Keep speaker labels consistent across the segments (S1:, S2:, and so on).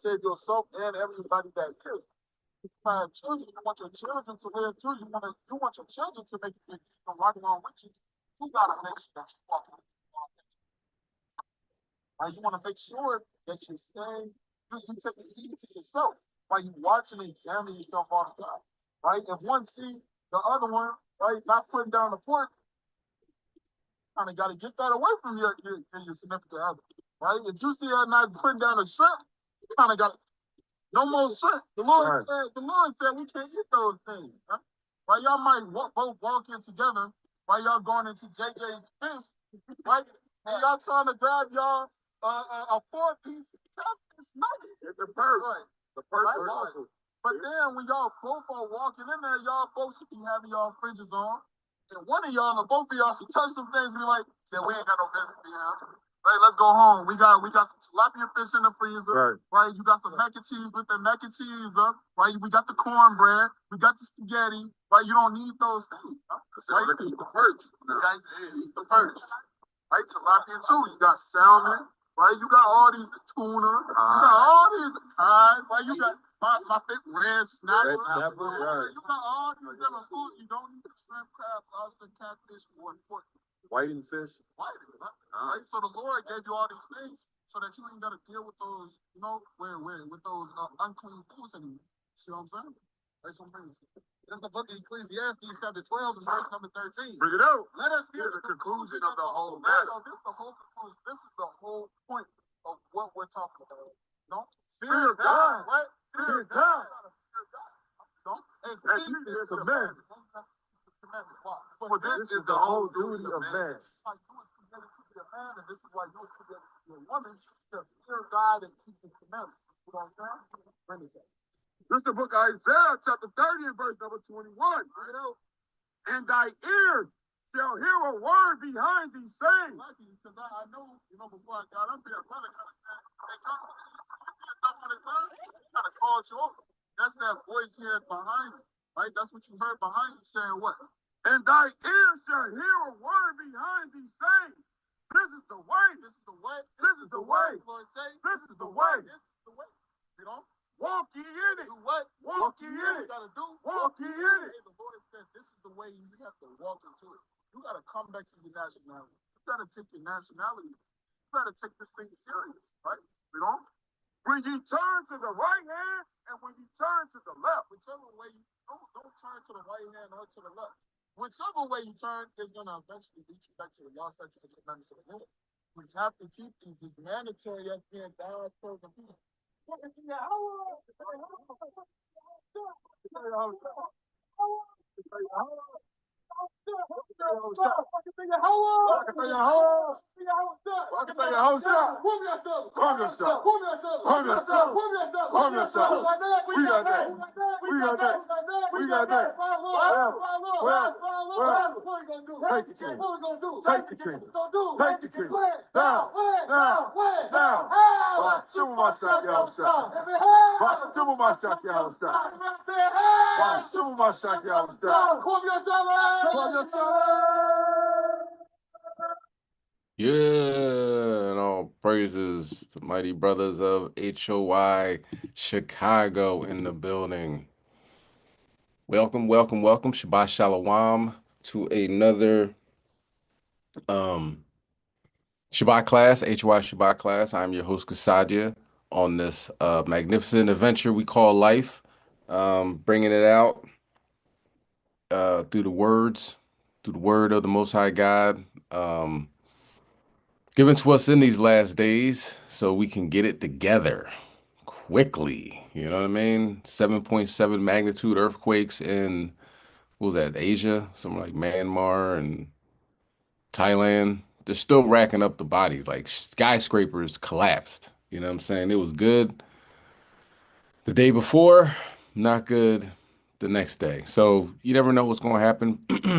S1: save yourself and everybody that is. If you have children, you want your children to live too. You want your children to make it from right along with you. You gotta make sure that you walk in. Right? You want to make sure that you take it easy to yourself while you watching and examining yourself all the time. Right? If one see the other one, right, not putting down the pork, kind of got to get that away from your significant other. Right? If you see her not putting down a shrimp, you kind of got no more shrimp. The Lord said we can't eat those things. Huh? Right? Y'all might both walk in together while y'all going into JJ's fish, right? And y'all trying to grab y'all a 4-piece catfish nugget. It's the purse. Right. The purse. Right. But then when y'all both are walking in there, y'all both should be having y'all fringes on. And one of y'all or both of y'all should touch some things and be like, yeah, we ain't got no business behind. Right, let's go home. We got some tilapia fish in the freezer. Right. You got some mac and cheese with the mac and cheese up. Right. We got the cornbread. We got the spaghetti. Right. You don't need those things. Right. Eat the perch. Okay. Eat the perch. Right. Tilapia too. You got salmon. Right. You got all these tuna. You got all these tide. Right. You got my favorite red snapper. Right. You got all these different foods. You don't need the shrimp, crab, lobster, catfish, or pork.
S2: Whiting fish.
S1: Whiting, right? So the Lord gave you all these things so that you ain't got to deal with those, with those unclean foods anymore. See what I'm saying? That's what I'm saying. That's the book of Ecclesiastes, chapter 12, and verse number 13.
S2: Bring it out.
S1: Let us hear the conclusion of the whole matter. So this is the whole conclusion. This is the whole point of what we're talking about. Fear God, right? Fear God. And keep His commandments. For this is the whole duty of man. This is why you was created to be a man, and this is why you was created to be a woman, to fear God and keep His commandments. You know what I'm saying?
S2: This is the book of Isaiah, chapter 30, and verse number 21. And thy ears shall hear a word behind these sayings.
S1: Because I know, before I got up here, brother kind of said, hey, come on the time, kind of called you over. That's that voice here behind you. Right? That's what you heard behind you saying what?
S2: And thy ears shall hear a word behind these sayings. This is the way.
S1: This is the way.
S2: This is the way.
S1: Lord say,
S2: this is the way.
S1: This is the way. You know?
S2: Walk ye in it.
S1: Do what?
S2: Walk ye in it.
S1: You gotta do.
S2: Walk ye in it.
S1: The Lord said, this is the way you have to walk into it. You gotta come back to your nationality. You gotta take your nationality. You gotta take this thing serious, right? You know?
S2: When you turn to the right hand and when you turn to the left,
S1: whichever way you don't turn to the right hand or to the left. Whichever way you turn is gonna eventually lead you back to the lost section of the commandments of the Lord. We have to keep these as mandatory as being God's chosen people.
S3: Yeah, and all praises to mighty brothers of HOI Chicago in the building. Welcome, welcome, welcome. Shabbat Shalom to another Shabbat class, HOI Shabbat class. I'm your host, Kasadia, on this magnificent adventure we call life, bringing it out through the word of the Most High God, given to us in these last days so we can get it together quickly. You know what I mean? 7.7 magnitude earthquakes in, what was that, Asia? Something like Myanmar and Thailand. They're still racking up the bodies. Like skyscrapers collapsed. You know what I'm saying? It was good the day before, not good the next day. So you never know what's going to happen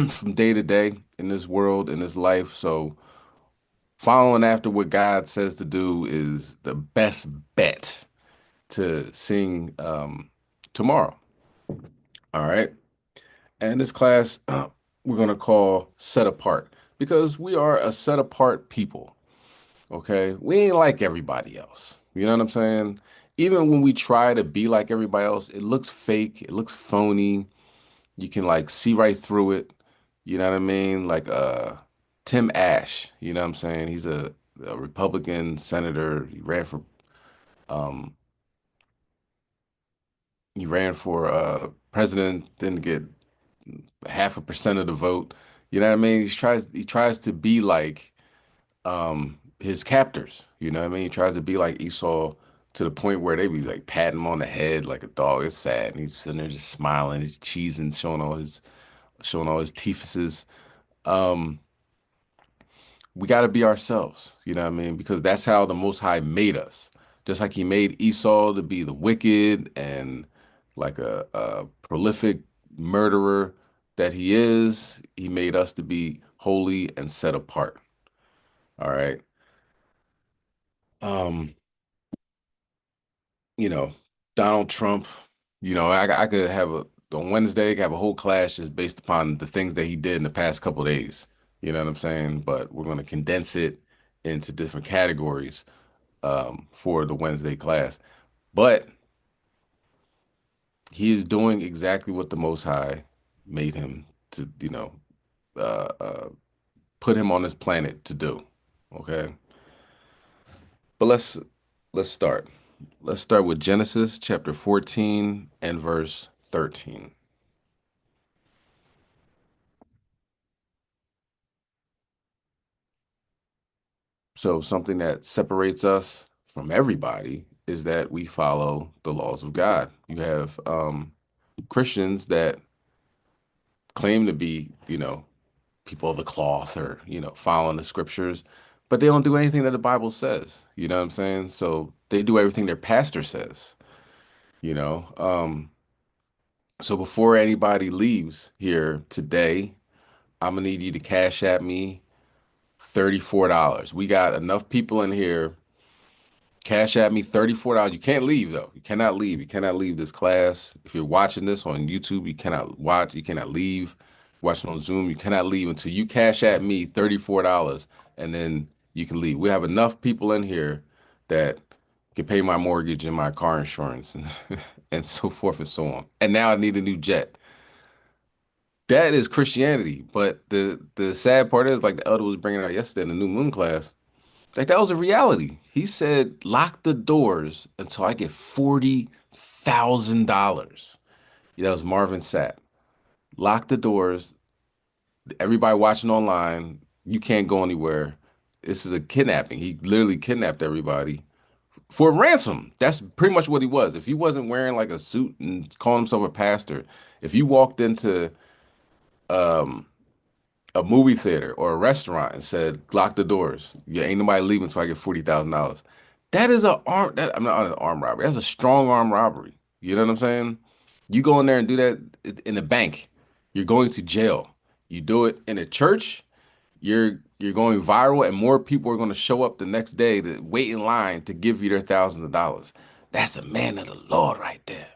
S3: from day to day in this world, in this life. So following after what God says to do is the best bet to sing tomorrow. All right. And this class we're going to call Set Apart, because we are a set apart people. Okay. We ain't like everybody else. You know what I'm saying? even when we try to be like everybody else, it looks fake, it looks phony. You can like see right through it. You know what I mean? Like Tim Ash, you know what I'm saying? He's a Republican senator. Um he ran for president, didn't get 0.5% of the vote. You know what I mean? He tries to be like his captors. You know what I mean? He tries to be like Esau to the point where they be like patting him on the head like a dog. It's sad. And he's sitting there just smiling, he's cheesing, showing all his teethuses. Um, we got to be ourselves. You know what I mean? Because that's how the Most High made us. Just like He made Esau to be the wicked and like a prolific murderer that he is, He made us to be holy and set apart. All right. Um, you know, Donald Trump, I could have on Wednesday, I could have a whole class just based upon the things that he did in the past couple of days. You know what I'm saying? But we're going to condense it into different categories for the Wednesday class. But he is doing exactly what the Most High made him to, uh, uh, put him on this planet to do. Okay. But let's start. Let's start with Genesis chapter 14 and verse 13. So something that separates us from everybody is that we follow the laws of God. You have Christians that claim to be, people of the cloth or, following the scriptures, but they don't do anything that the Bible says. You know what I'm saying? So they do everything their pastor says, you know. So before anybody leaves here today, I'm gonna need you to cash at me $34. We got enough people in here. Cash at me $34. You can't leave though. You cannot leave. You cannot leave this class. If you're watching this on YouTube, you cannot watch. You cannot leave. Watching on Zoom, you cannot leave until you cash at me $34, and then you can leave. We have enough people in here that can pay my mortgage and my car insurance and and so forth and so on. And now I need a new jet. That is Christianity. But the sad part is, like the elder was bringing out yesterday in the New Moon class, like that was a reality. He said, "Lock the doors until I get $40,000." Yeah, that was Marvin Sapp. Lock the doors. Everybody watching online, you can't go anywhere. This is a kidnapping. He literally kidnapped everybody for ransom. That's pretty much what he was. If he wasn't wearing like a suit and calling himself a pastor, if you walked into um, a movie theater or a restaurant and said, "Lock the doors. Yeah, ain't nobody leaving until I get $40,000." That is a arm. That I'm not an armed robbery. That's a strong arm robbery. You know what I'm saying? You go in there and do that in a bank, you're going to jail. You do it in a church, you're going viral, and more people are going to show up the next day to wait in line to give you their thousands of dollars. That's a man of the Lord right there.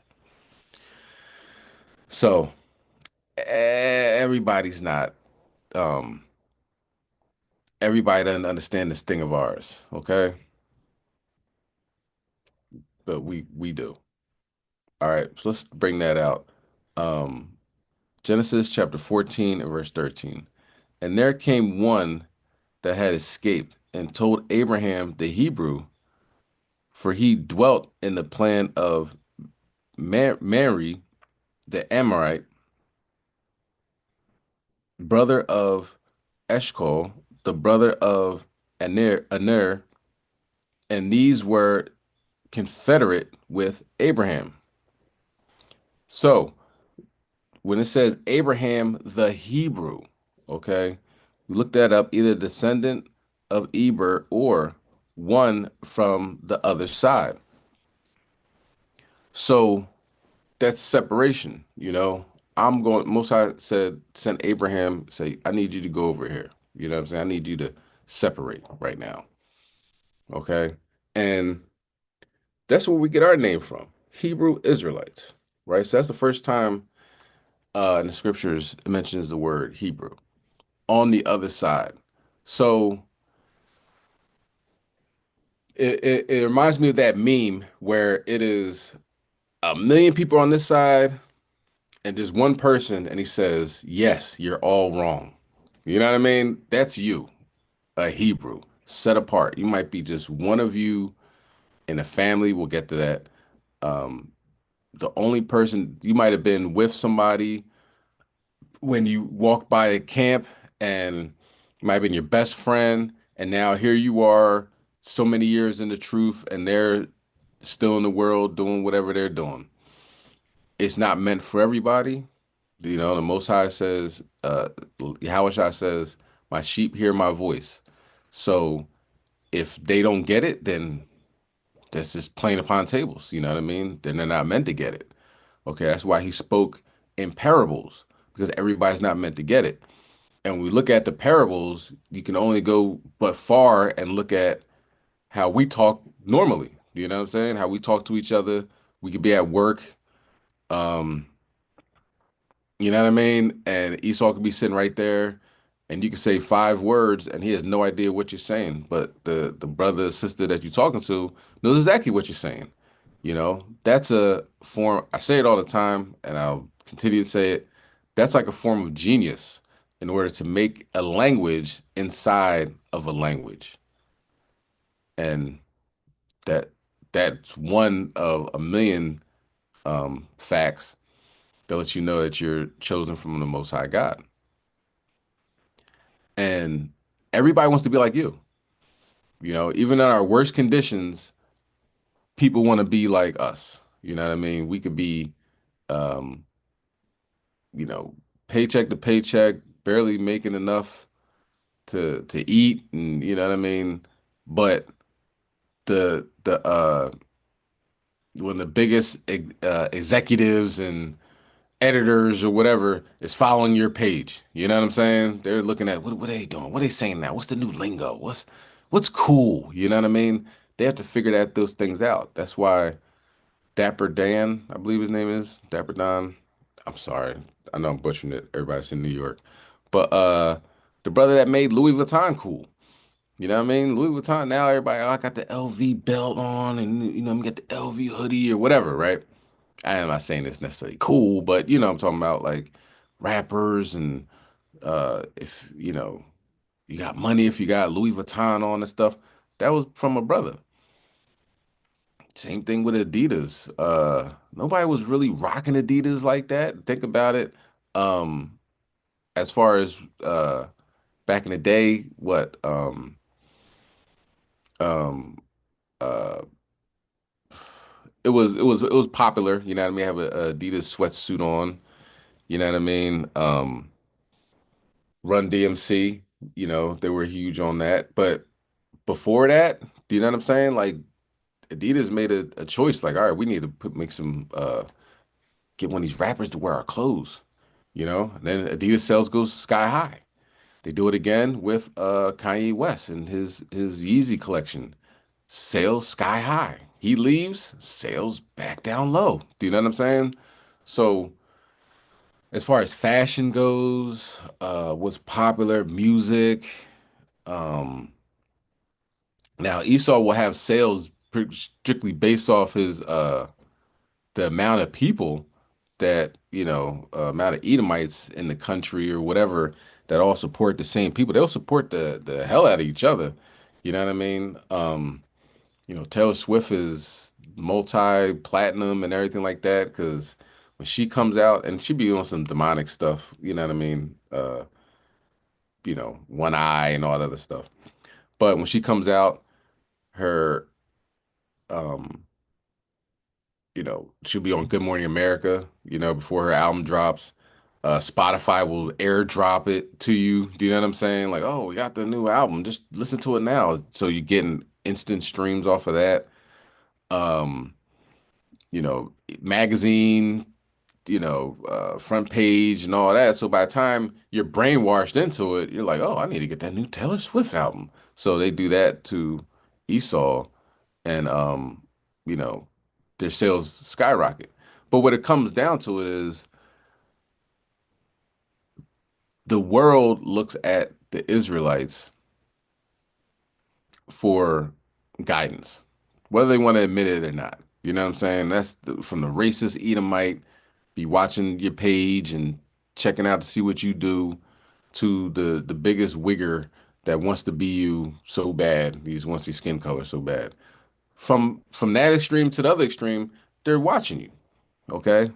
S3: So everybody's not. Um, Everybody doesn't understand this thing of ours, okay? But we do. All right, so let's bring that out. Um, Genesis chapter 14 and verse 13. And there came one that had escaped and told Abraham the Hebrew, for he dwelt in the plan of Mary, the Amorite, brother of Eshcol, the brother of Aner, and these were confederate with Abraham. So when it says Abraham the Hebrew, okay, we look that up, either descendant of Eber or one from the other side. So that's separation, you know. Mosai said, send Abraham, say, I need you to go over here. You know what I'm saying? I need you to separate right now. Okay. And that's where we get our name from, Hebrew Israelites, right? So that's the first time in the scriptures it mentions the word Hebrew on the other side. So it reminds me of that meme where it is a million people on this side and just one person, and he says, "Yes, you're all wrong." You know what I mean? That's you, a Hebrew, set apart. You might be just one of you in a family. We'll get to that. Um, the only person you might have been with somebody when you walk by a camp and you might have been your best friend, and now here you are, so many years in the truth, and they're still in the world doing whatever they're doing. It's not meant for everybody. You know, the Most High says, Yahushua says, "My sheep hear my voice." So if they don't get it, then that's just plain upon tables. You know what I mean? Then they're not meant to get it. Okay, that's why he spoke in parables, because everybody's not meant to get it. And when we look at the parables, you can only go but far and look at how we talk normally. You know what I'm saying? How we talk to each other. We could be at work. Um, You know what I mean? And Esau could be sitting right there, and you can say 5 words, and he has no idea what you're saying. But the brother or sister that you're talking to knows exactly what you're saying. You know, that's a form. I say it all the time, and I'll continue to say it. That's like a form of genius in order to make a language inside of a language, and that that's one of a million facts that lets you know that you're chosen from the Most High God. And everybody wants to be like you. You know, even in our worst conditions, people want to be like us. You know what I mean? We could be, um, you know, paycheck to paycheck, barely making enough to eat, and you know what I mean. But the one of the biggest executives and editors or whatever is following your page. You know what I'm saying? They're looking at what are they doing? What are they saying now? What's the new lingo? What's cool? You know what I mean? They have to figure those things out. That's why Dapper Dan, I believe his name is Dapper Don. I'm sorry. I know I'm butchering it. Everybody's in New York. But the brother that made Louis Vuitton cool. You know what I mean? Louis Vuitton, now everybody, oh, I got the LV belt on and you know, I'm got the LV hoodie or whatever, right? I'm not saying it's necessarily cool, but you know, I'm talking about like rappers and if you know you got money, if you got Louis Vuitton on and stuff, that was from a brother. Same thing with Adidas. Nobody was really rocking Adidas like that. Think about it. Um, as far as back in the day, what um uh it was popular, you know what I mean? Have a Adidas sweatsuit on, you know what I mean? Run DMC, you know, they were huge on that. But before that, do you know what I'm saying? Like Adidas made a choice, like, all right, we need to make some get one of these rappers to wear our clothes, you know? And then Adidas sales goes sky high. They do it again with Kanye West and his Yeezy collection. Sales sky high. He leaves, sales back down low. Do you know what I'm saying? So as far as fashion goes, what's popular, music, um, now Esau will have sales strictly based off his the amount of people that you know amount of Edomites in the country or whatever that all support the same people. They'll support the hell out of each other. You know what I mean? You know, Taylor Swift is multi-platinum and everything like that because when she comes out and she be on some demonic stuff, you know what I mean? You know, one eye and all that other stuff. But when she comes out, her um you know, she'll be on Good Morning America, you know, before her album drops. Spotify will airdrop it to you. Do you know what I'm saying? Like, oh, we got the new album. Just listen to it now. So you're getting instant streams off of that. Um, you know, magazine, you know, front page and all that. So by the time you're brainwashed into it, you're like, oh, I need to get that new Taylor Swift album. So they do that to Esau and you know, their sales skyrocket. But what it comes down to is the world looks at the Israelites for guidance, whether they want to admit it or not. You know what I'm saying? From the racist Edomite, be watching your page and checking out to see what you do, to the biggest wigger that wants to be you so bad. He just wants your skin color so bad. From that extreme to the other extreme, they're watching you, okay?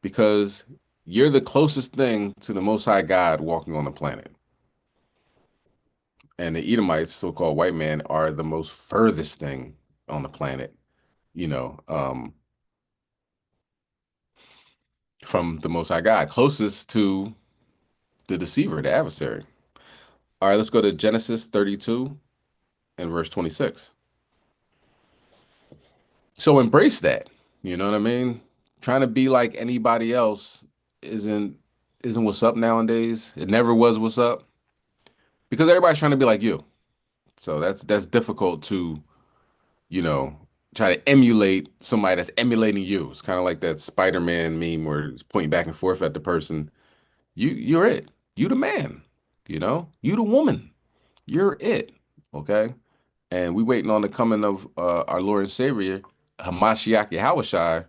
S3: Because you're the closest thing to the Most High God walking on the planet. And the Edomites, so-called white man, are the most furthest thing on the planet, you know, from the Most High God, closest to the deceiver, the adversary. All right, let's go to Genesis 32 and verse 26. So embrace that. You know what I mean? Trying to be like anybody else isn't isn't what's up nowadays. It never was what's up because everybody's trying to be like you. So that's difficult to, you know, try to emulate somebody that's emulating you. It's kind of like that Spider-Man meme where it's pointing back and forth at the person. You're it. You the man. You know? You the woman. You're it. Okay? And we waiting on the coming of our Lord and Savior, Hamashiach Yahushai,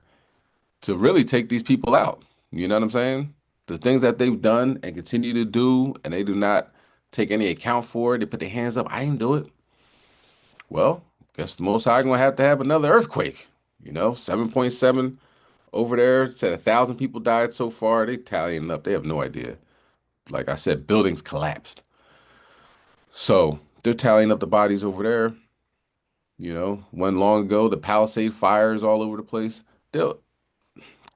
S3: to really take these people out. You know what I'm saying? The things that they've done and continue to do, and they do not take any account for it. They put their hands up. I didn't do it. Well, guess the Most High gonna have to have another earthquake. 7.7 over there. Said 1,000 people died so far. They tallying up. They have no idea. Like I said, buildings collapsed. So they're tallying up the bodies over there. One long ago, the Palisade fires all over the place. They'll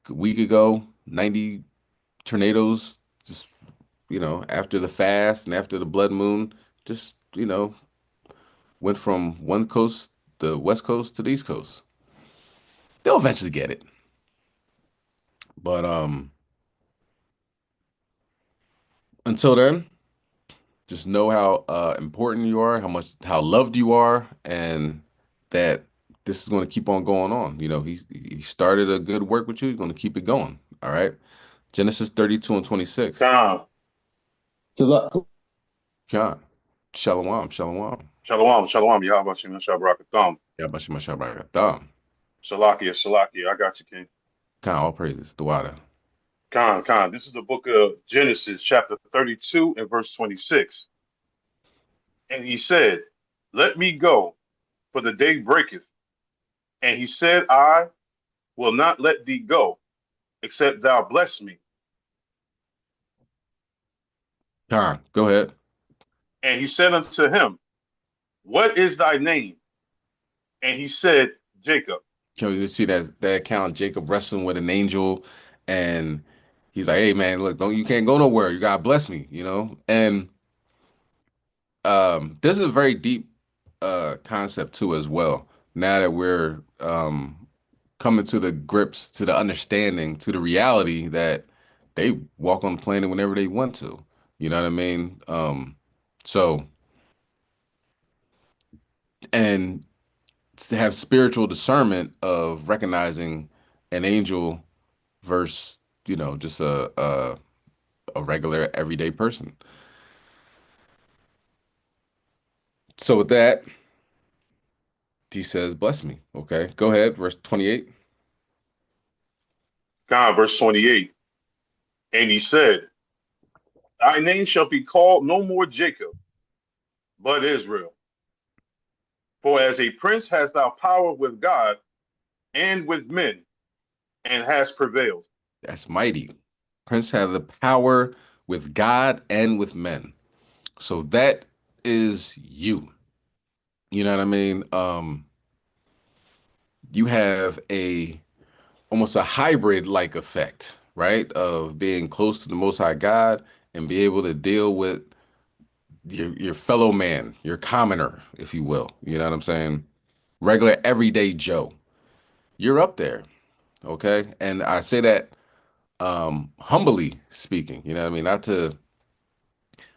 S3: A week ago, 90 tornadoes, just, after the fast and after the blood moon, just, went from one coast, the west coast, to the east coast. They'll eventually get it. But until then, just know how important you are, how loved you are, and that this is going to keep on going on. He started a good work with you. He's going to keep it going. All right. Genesis 32 and 26.
S2: Khan,
S3: Khan. Shalom, shalom.
S2: Shalom, Shalom, Yahweh Shem Shabbat.
S3: Yeah, Bashima Shabbat.
S2: Salakia, I got you, King.
S3: Khan, all praises. The water.
S2: Khan. This is the book of Genesis, chapter 32 and verse 26. And he said, let me go, for the day breaketh. And he said, I will not let thee go, except thou bless me.
S3: Khan, go ahead.
S2: And he said unto him, what is thy name? And he said, Jacob.
S3: You see that account, Jacob wrestling with an angel, and he's like, "Hey man, look, you can't go nowhere. You gotta bless me," And this is a very deep concept too, as well. Now that we're coming to the grips, to the understanding, to the reality that they walk on the planet whenever they want to. You know what I mean? So, and to have spiritual discernment of recognizing an angel versus, just a regular everyday person. So with that, he says, bless me. Okay, go ahead. Verse 28.
S2: God, verse 28. And he said, thy name shall be called no more Jacob, but Israel. For as a prince hast thou power with God and with men, and hast prevailed.
S3: That's mighty. Prince have the power with God and with men. So that is you. You know what I mean? You have almost a hybrid like effect, right? Of being close to the Most High God and be able to deal with your fellow man, your commoner, if you will. You know what I'm saying? Regular everyday Joe. You're up there, okay? And I say that humbly speaking, you know what I mean? Not to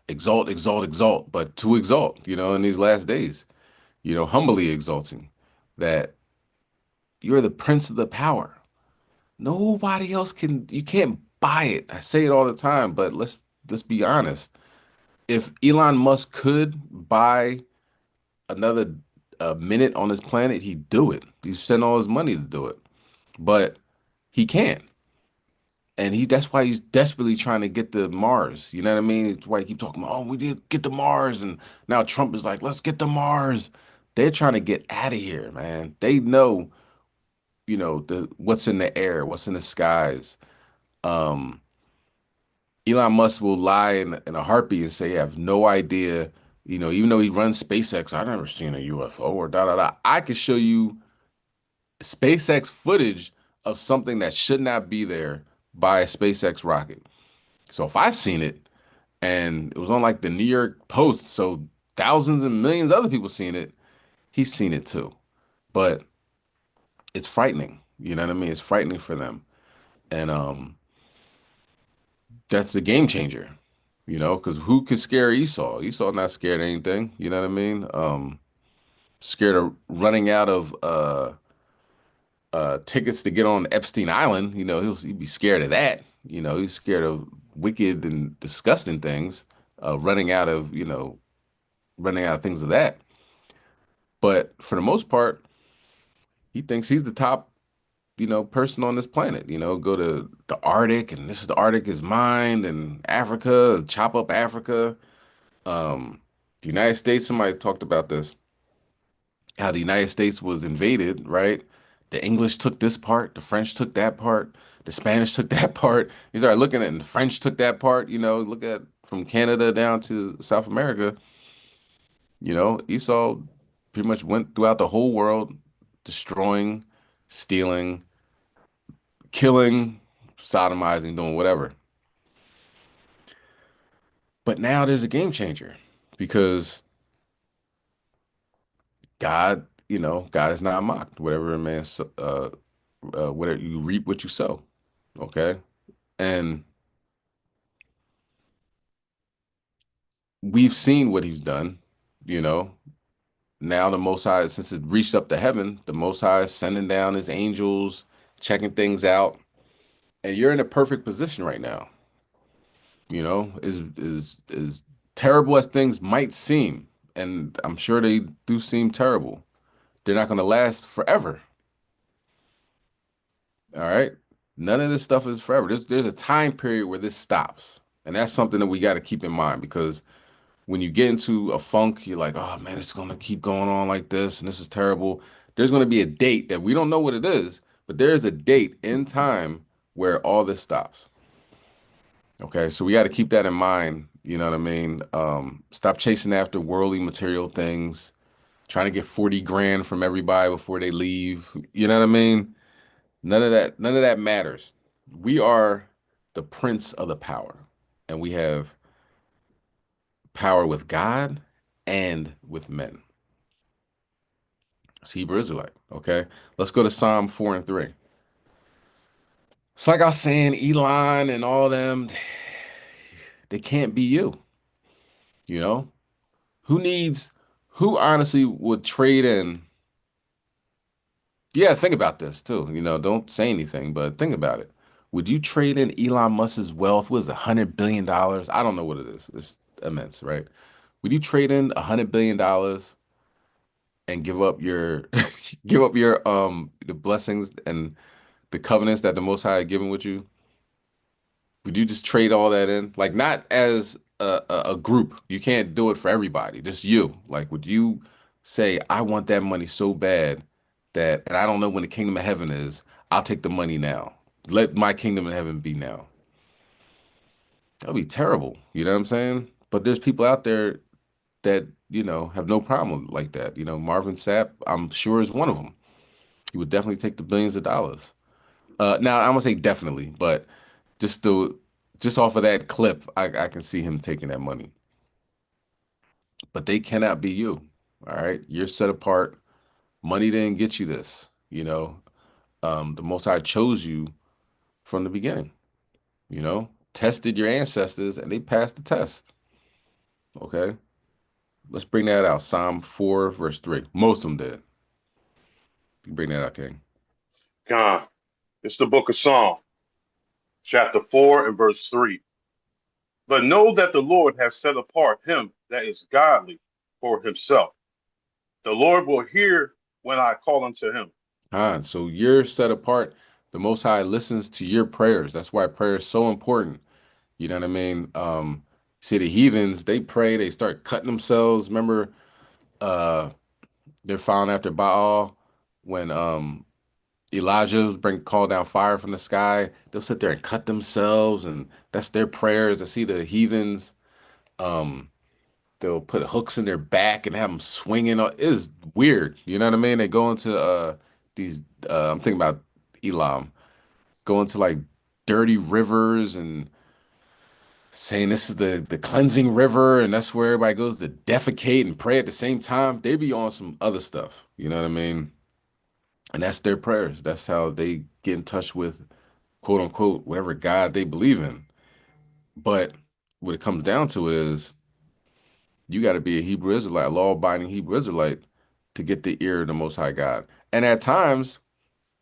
S3: exalt, but to exalt, in these last days, humbly exalting that you're the prince of the power. Nobody else you can't buy it. I say it all the time, but let's be honest. If Elon Musk could buy another a minute on this planet, he'd do it. He's spending all his money to do it, but he can't. And that's why he's desperately trying to get to Mars. You know what I mean? It's why he keep talking about, oh, we did get to Mars. And now Trump is like, let's get to Mars. They're trying to get out of here, man. They know, the what's in the air, what's in the skies. Um, Elon Musk will lie in a heartbeat and say, I have no idea. Even though he runs SpaceX, I've never seen a UFO or da da da. I could show you SpaceX footage of something that should not be there by a SpaceX rocket. So if I've seen it and it was on like the New York Post, so thousands and millions of other people seen it, he's seen it too. But it's frightening. You know what I mean? It's frightening for them. And that's a game changer, because who could scare Esau? Esau not scared of anything, you know what I mean? Scared of running out of tickets to get on Epstein Island, he'd be scared of that. He's scared of wicked and disgusting things, running out of things of that. But for the most part, he thinks he's the top, person on this planet. Go to the Arctic, and this is the Arctic is mine, and Africa, chop up Africa. The United States, somebody talked about this, how the United States was invaded, right? The English took this part, the French took that part, the Spanish took that part. You start looking at, and the French took that part, look at from Canada down to South America. Esau pretty much went throughout the whole world, destroying, stealing, killing, sodomizing, doing whatever. But now there's a game changer because God is not mocked. Whatever a man, whatever you reap, what you sow. Okay, and we've seen what he's done. You know, now the Most High, since it reached up to heaven, the Most High is sending down his angels, checking things out, and you're in a perfect position right now. Is terrible as things might seem, and I'm sure they do seem terrible. They're not going to last forever. All right. None of this stuff is forever. There's a time period where this stops. And that's something that we got to keep in mind because when you get into a funk, you're like, oh man, it's going to keep going on like this and this is terrible. There's going to be a date that we don't know what it is, but there is a date in time where all this stops. Okay. So we got to keep that in mind. You know what I mean? Stop chasing after worldly material things, trying to get 40 grand from everybody before they leave. You know what I mean? None of that matters. We are the prince of the power, and we have power with God and with men. It's Hebrew Israelite. Okay. Let's go to Psalm 4 and 3. It's like I was saying, Elon and all them, they can't be you. You know? Who honestly would trade in? Yeah, think about this too. Don't say anything, but think about it. Would you trade in Elon Musk's wealth? Was $100 billion? I don't know what it is. It's immense, right? Would you trade in $100 billion and give up your give up your the blessings and the covenants that the Most High had given with you? Would you just trade all that in? Like not as a group. You can't do it for everybody. Just you. Like, would you say, I want that money so bad that, and I don't know when the kingdom of heaven is, I'll take the money now. Let my kingdom of heaven be now. That'd be terrible. You know what I'm saying? But there's people out there that, have no problem like that. Marvin Sapp, I'm sure is one of them. He would definitely take the billions of dollars. Now I'm gonna say definitely, but just to just off of that clip, I can see him taking that money. But they cannot be you. All right. You're set apart. Money didn't get you this. The Most High chose you from the beginning, tested your ancestors and they passed the test. Okay. Let's bring that out. Psalm 4, verse 3. Most of them did. You bring that out, King.
S2: God, it's the book of Psalm, chapter 4 and verse 3. But know that the Lord has set apart him that is godly for himself. The Lord will hear when I call unto him.
S3: So you're set apart. The Most High listens to your prayers. That's why prayer is so important. You know what I mean? See the heathens, they pray, they start cutting themselves. Remember, uh, they're found after Baal when Elijah was bring call down fire from the sky. They'll sit there and cut themselves, and that's their prayers. I see the heathens. Um, they'll put hooks in their back and have them swinging. It is weird. You know what I mean? They go into these. I'm thinking about Elam, go into like dirty rivers and saying this is the cleansing river, and that's where everybody goes to defecate and pray at the same time. They be on some other stuff. You know what I mean? And that's their prayers. That's how they get in touch with quote unquote whatever God they believe in. But what it comes down to is you got to be a Hebrew Israelite, a law-abiding Hebrew Israelite, to get the ear of the Most High God. And at times,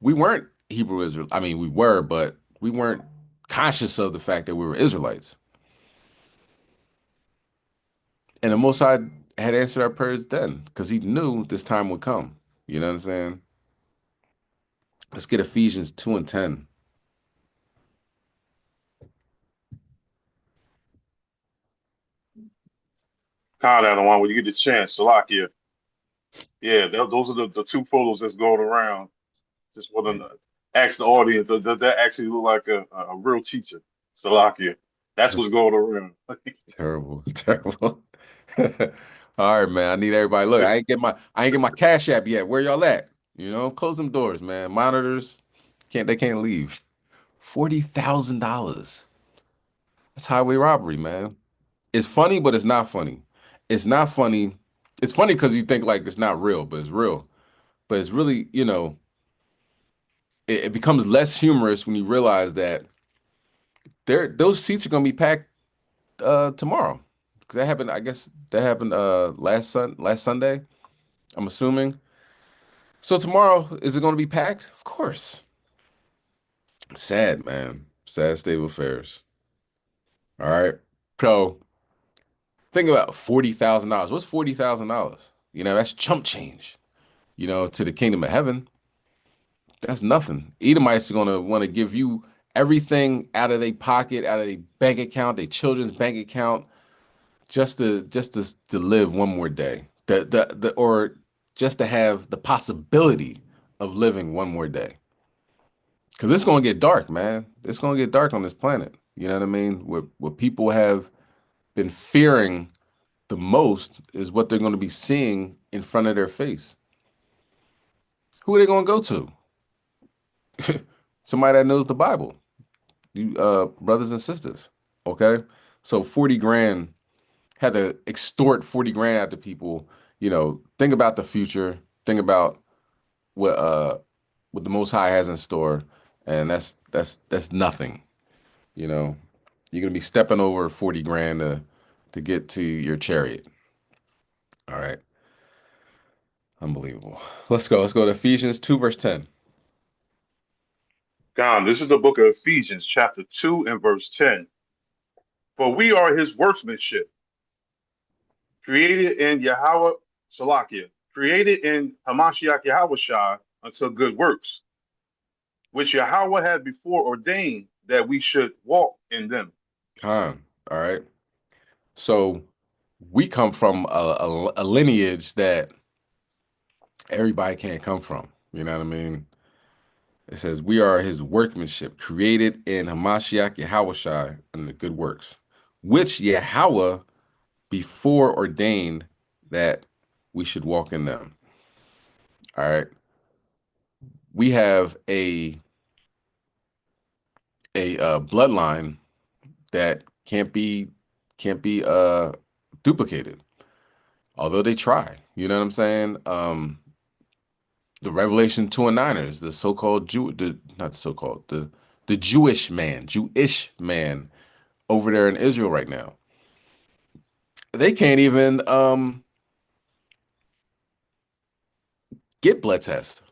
S3: we weren't Hebrew Israel. I mean, we were, but we weren't conscious of the fact that we were Israelites. And the Most High had answered our prayers then, because He knew this time would come. You know what I'm saying? Let's get Ephesians 2 and 10.
S2: Kind of the one when you get the chance, Salakia. Yeah, those are the two photos that's going around. Just want to ask the audience, does that actually look like a real teacher? Salakia. That's what's going around.
S3: Terrible, terrible. All right, man. I need everybody. Look, I ain't get my Cash App yet. Where y'all at? You know, close them doors, man. Monitors they can't leave. $40,000. That's highway robbery, man. It's funny, but it's not funny. It's not funny. It's funny because you think like it's not real, but it's real. But it's really, it becomes less humorous when you realize that those seats are gonna be packed tomorrow. Because that happened, I guess that happened last Sunday, I'm assuming. So tomorrow, is it gonna be packed? Of course. Sad, man. Sad state of affairs. All right. So think about $40,000. What's $40,000? That's chump change. To the kingdom of heaven, that's nothing. Edomites are gonna want to give you everything out of their pocket, out of their bank account, their children's bank account, just to live one more day. Or just to have the possibility of living one more day. Because it's gonna get dark, man. It's gonna get dark on this planet. You know what I mean? What people have been fearing the most is what they're going to be seeing in front of their face. Who are they going to go to? Somebody that knows the Bible. You brothers and sisters. Okay? So 40 grand had to extort 40 grand out to people. Think about the future. Think about what the Most High has in store, and that's nothing. You're gonna be stepping over 40 grand to get to your chariot. All right. Unbelievable. Let's go. Let's go to Ephesians 2, verse 10.
S2: God, this is the book of Ephesians, chapter 2 and verse 10. For we are his workmanship, created in Yahweh Salakia, created in Hamashiach Yahweh unto good works, which Yahweh had before ordained that we should walk in them.
S3: Khan. All right. So we come from a lineage that everybody can't come from. You know what I mean? It says, we are his workmanship, created in Hamashiach Yahweh in the good works, which Yahweh before ordained that we should walk in them. All right. We have a bloodline that can't be duplicated, although they try. You know what I'm saying? The Revelation 2 and 9ers, the so-called Jew, not the so-called, the Jewish man over there in Israel right now. They can't even get blood tests.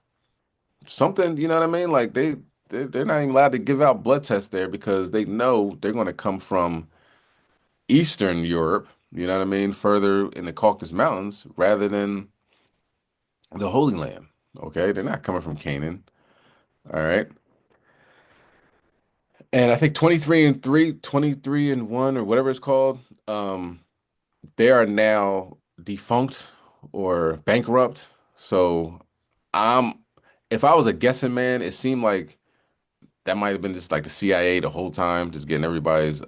S3: Something, you know what I mean? Like they're not even allowed to give out blood tests there because they know they're going to come from Eastern Europe, you know what I mean, further in the Caucasus Mountains rather than the Holy Land. Okay, they're not coming from Canaan. All right. And I think 23 and 3, 23 and 1, or whatever it's called, they are now defunct or bankrupt. So I'm if I was a guessing man, it seemed like that might have been just like the CIA the whole time, just getting everybody's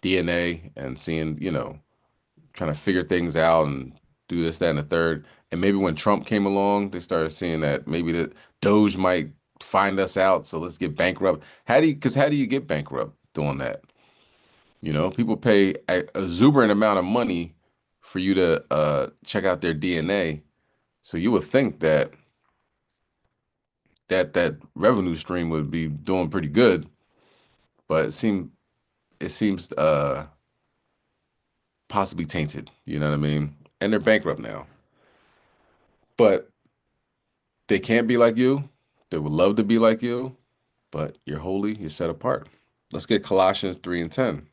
S3: DNA and seeing, trying to figure things out and do this, that, and the third. And maybe when Trump came along, they started seeing that maybe the Doge might find us out, so let's get bankrupt. How do you get bankrupt doing that? People pay a exuberant amount of money for you to check out their DNA. So you would think that that revenue stream would be doing pretty good, but it seems possibly tainted. You know what I mean? And they're bankrupt now. But they can't be like you. They would love to be like you, but you're holy, you're set apart. Let's get Colossians 3 and 10.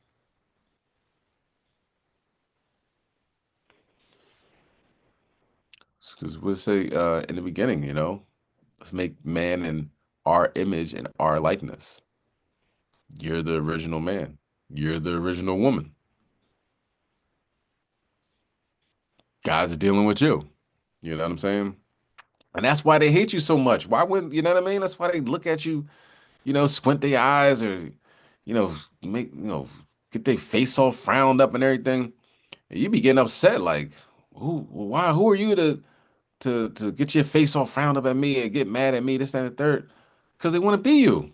S3: Because we'll say in the beginning, let's make man in our image and our likeness. You're the original man. You're the original woman. God's dealing with you. You know what I'm saying? And that's why they hate you so much. Why wouldn't, you know what I mean? That's why they look at you, squint their eyes or, you know, make, get their face all frowned up and everything. And you be getting upset like, who are you to get your face all frowned up at me and get mad at me, this, that, and the third? Because they want to be you.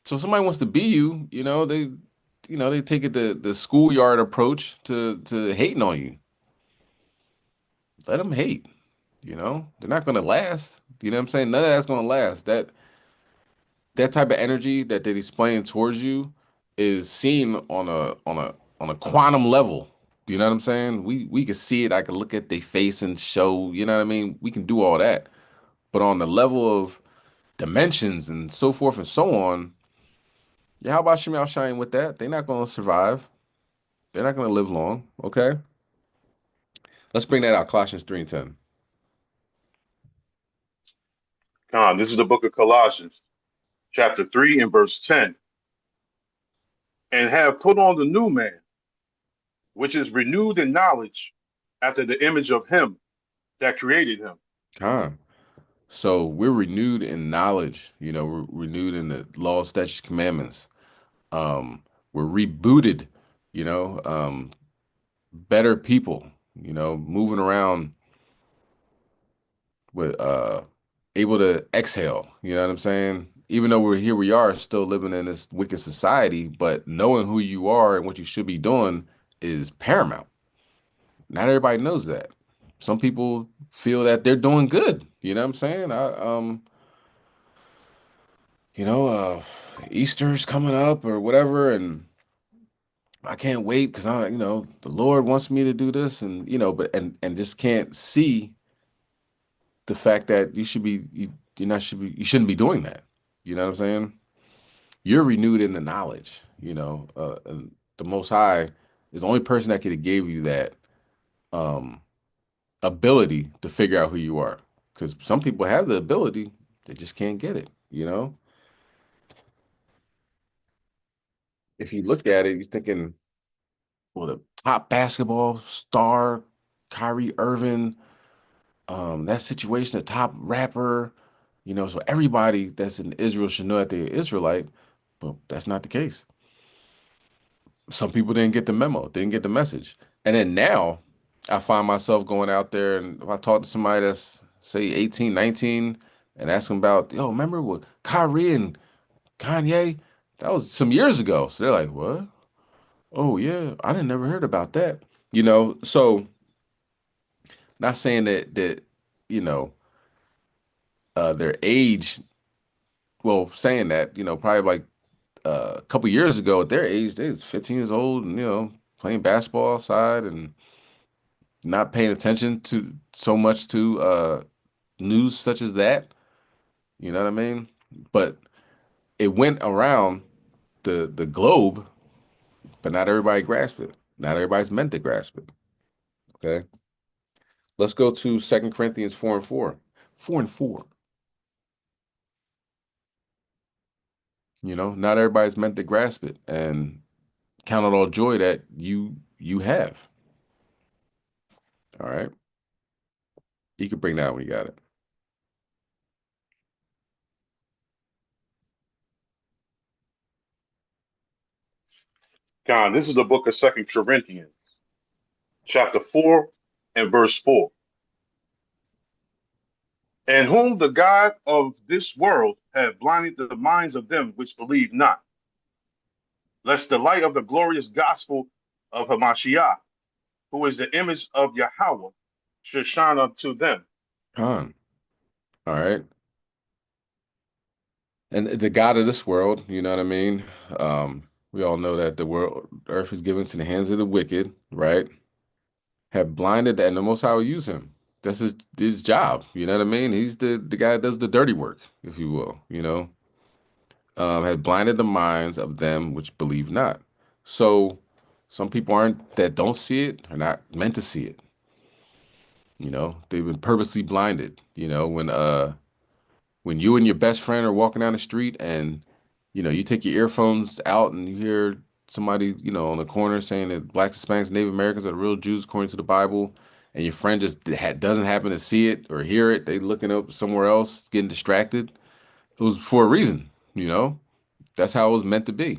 S3: So if somebody wants to be you, they take it the schoolyard approach to hating on you. Let them hate. They're not gonna last. You know what I'm saying? None of that's gonna last. That type of energy that they're displaying towards you is seen on a quantum level. You know what I'm saying? We can see it. I can look at their face and show. You know what I mean? We can do all that. But on the level of dimensions and so forth and so on, yeah, how about Shemal Shine with that? They're not gonna survive. They're not gonna live long. Okay, let's bring that out. Colossians 3 and 10.
S2: This is the book of Colossians, chapter 3 and verse 10. And have put on the new man, which is renewed in knowledge after the image of him that created him.
S3: Con. So we're renewed in knowledge. We're renewed in the law, statutes, commandments. We're rebooted. Better people. Moving around with able to exhale. You know what I'm saying? Even though we're here, we are still living in this wicked society, but knowing who you are and what you should be doing is paramount. Not everybody knows that. Some people feel that they're doing good. You know what I'm saying? You know, uh, Easter's coming up or whatever, and I can't wait because the Lord wants me to do this, and but and just can't see the fact that you shouldn't be doing that. You know what I'm saying? You're renewed in the knowledge. And the Most High is the only person that could have gave you that um ability to figure out who you are. Because some people have the ability, they just can't get it. If you look at it, you're thinking, well, the top basketball star, Kyrie Irving, that situation, the top rapper, so everybody that's in Israel should know that they're Israelite, but that's not the case. Some people didn't get the memo, didn't get the message. And then now I find myself going out there and if I talk to somebody that's say 18, 19 and ask them about, yo, remember what Kyrie and Kanye? That was some years ago. So they're like, what? Oh yeah, I didn't never heard about that. So not saying that, you know, their age, well, saying that, probably like a couple years ago at their age, they was 15 years old and, playing basketball outside and not paying attention to so much to news such as that. You know what I mean? But it went around the globe, but not everybody grasped it. Not everybody's meant to grasp it. Okay. Let's go to 2 Corinthians 4:4. 4:4. Not everybody's meant to grasp it, and count it all joy that you have. All right. You can bring that when you got it.
S2: God, this is the book of 2 Corinthians, chapter 4 and verse 4. And whom the God of this world hath blinded the minds of them which believe not, lest the light of the glorious gospel of Hamashiach, who is the image of Yahweh, should shine unto them.
S3: Con. All right. And the God of this world, you know what I mean? We all know that the earth is given to the hands of the wicked, right? Have blinded, and the Most High will use him. That's his job. You know what I mean? He's the guy that does the dirty work, if you will. Had blinded the minds of them which believe not. So some people aren't that don't see it are not meant to see it. They've been purposely blinded. When you and your best friend are walking down the street and you take your earphones out and you hear somebody on the corner saying that blacks, Hispanics, Native Americans are the real Jews according to the Bible, and your friend just doesn't happen to see it or hear it, they looking up somewhere else, getting distracted. It was for a reason. That's how it was meant to be.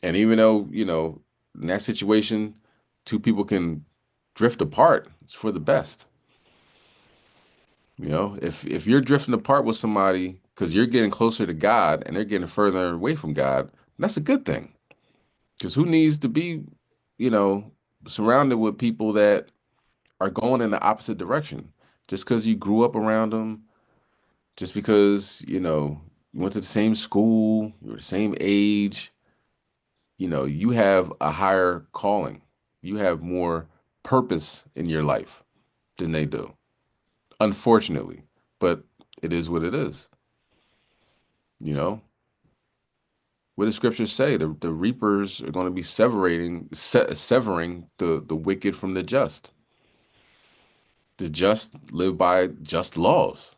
S3: And even though in that situation, two people can drift apart, it's for the best. If you're drifting apart with somebody because you're getting closer to God and they're getting further away from God, that's a good thing. Because who needs to be, you know, surrounded with people that are going in the opposite direction? Just because you grew up around them, just because, you went to the same school, you were the same age, you have a higher calling. You have more purpose in your life than they do, unfortunately. But it is what it is. You know, what does scripture say? The reapers are going to be severing the wicked from the just. The just live by just laws.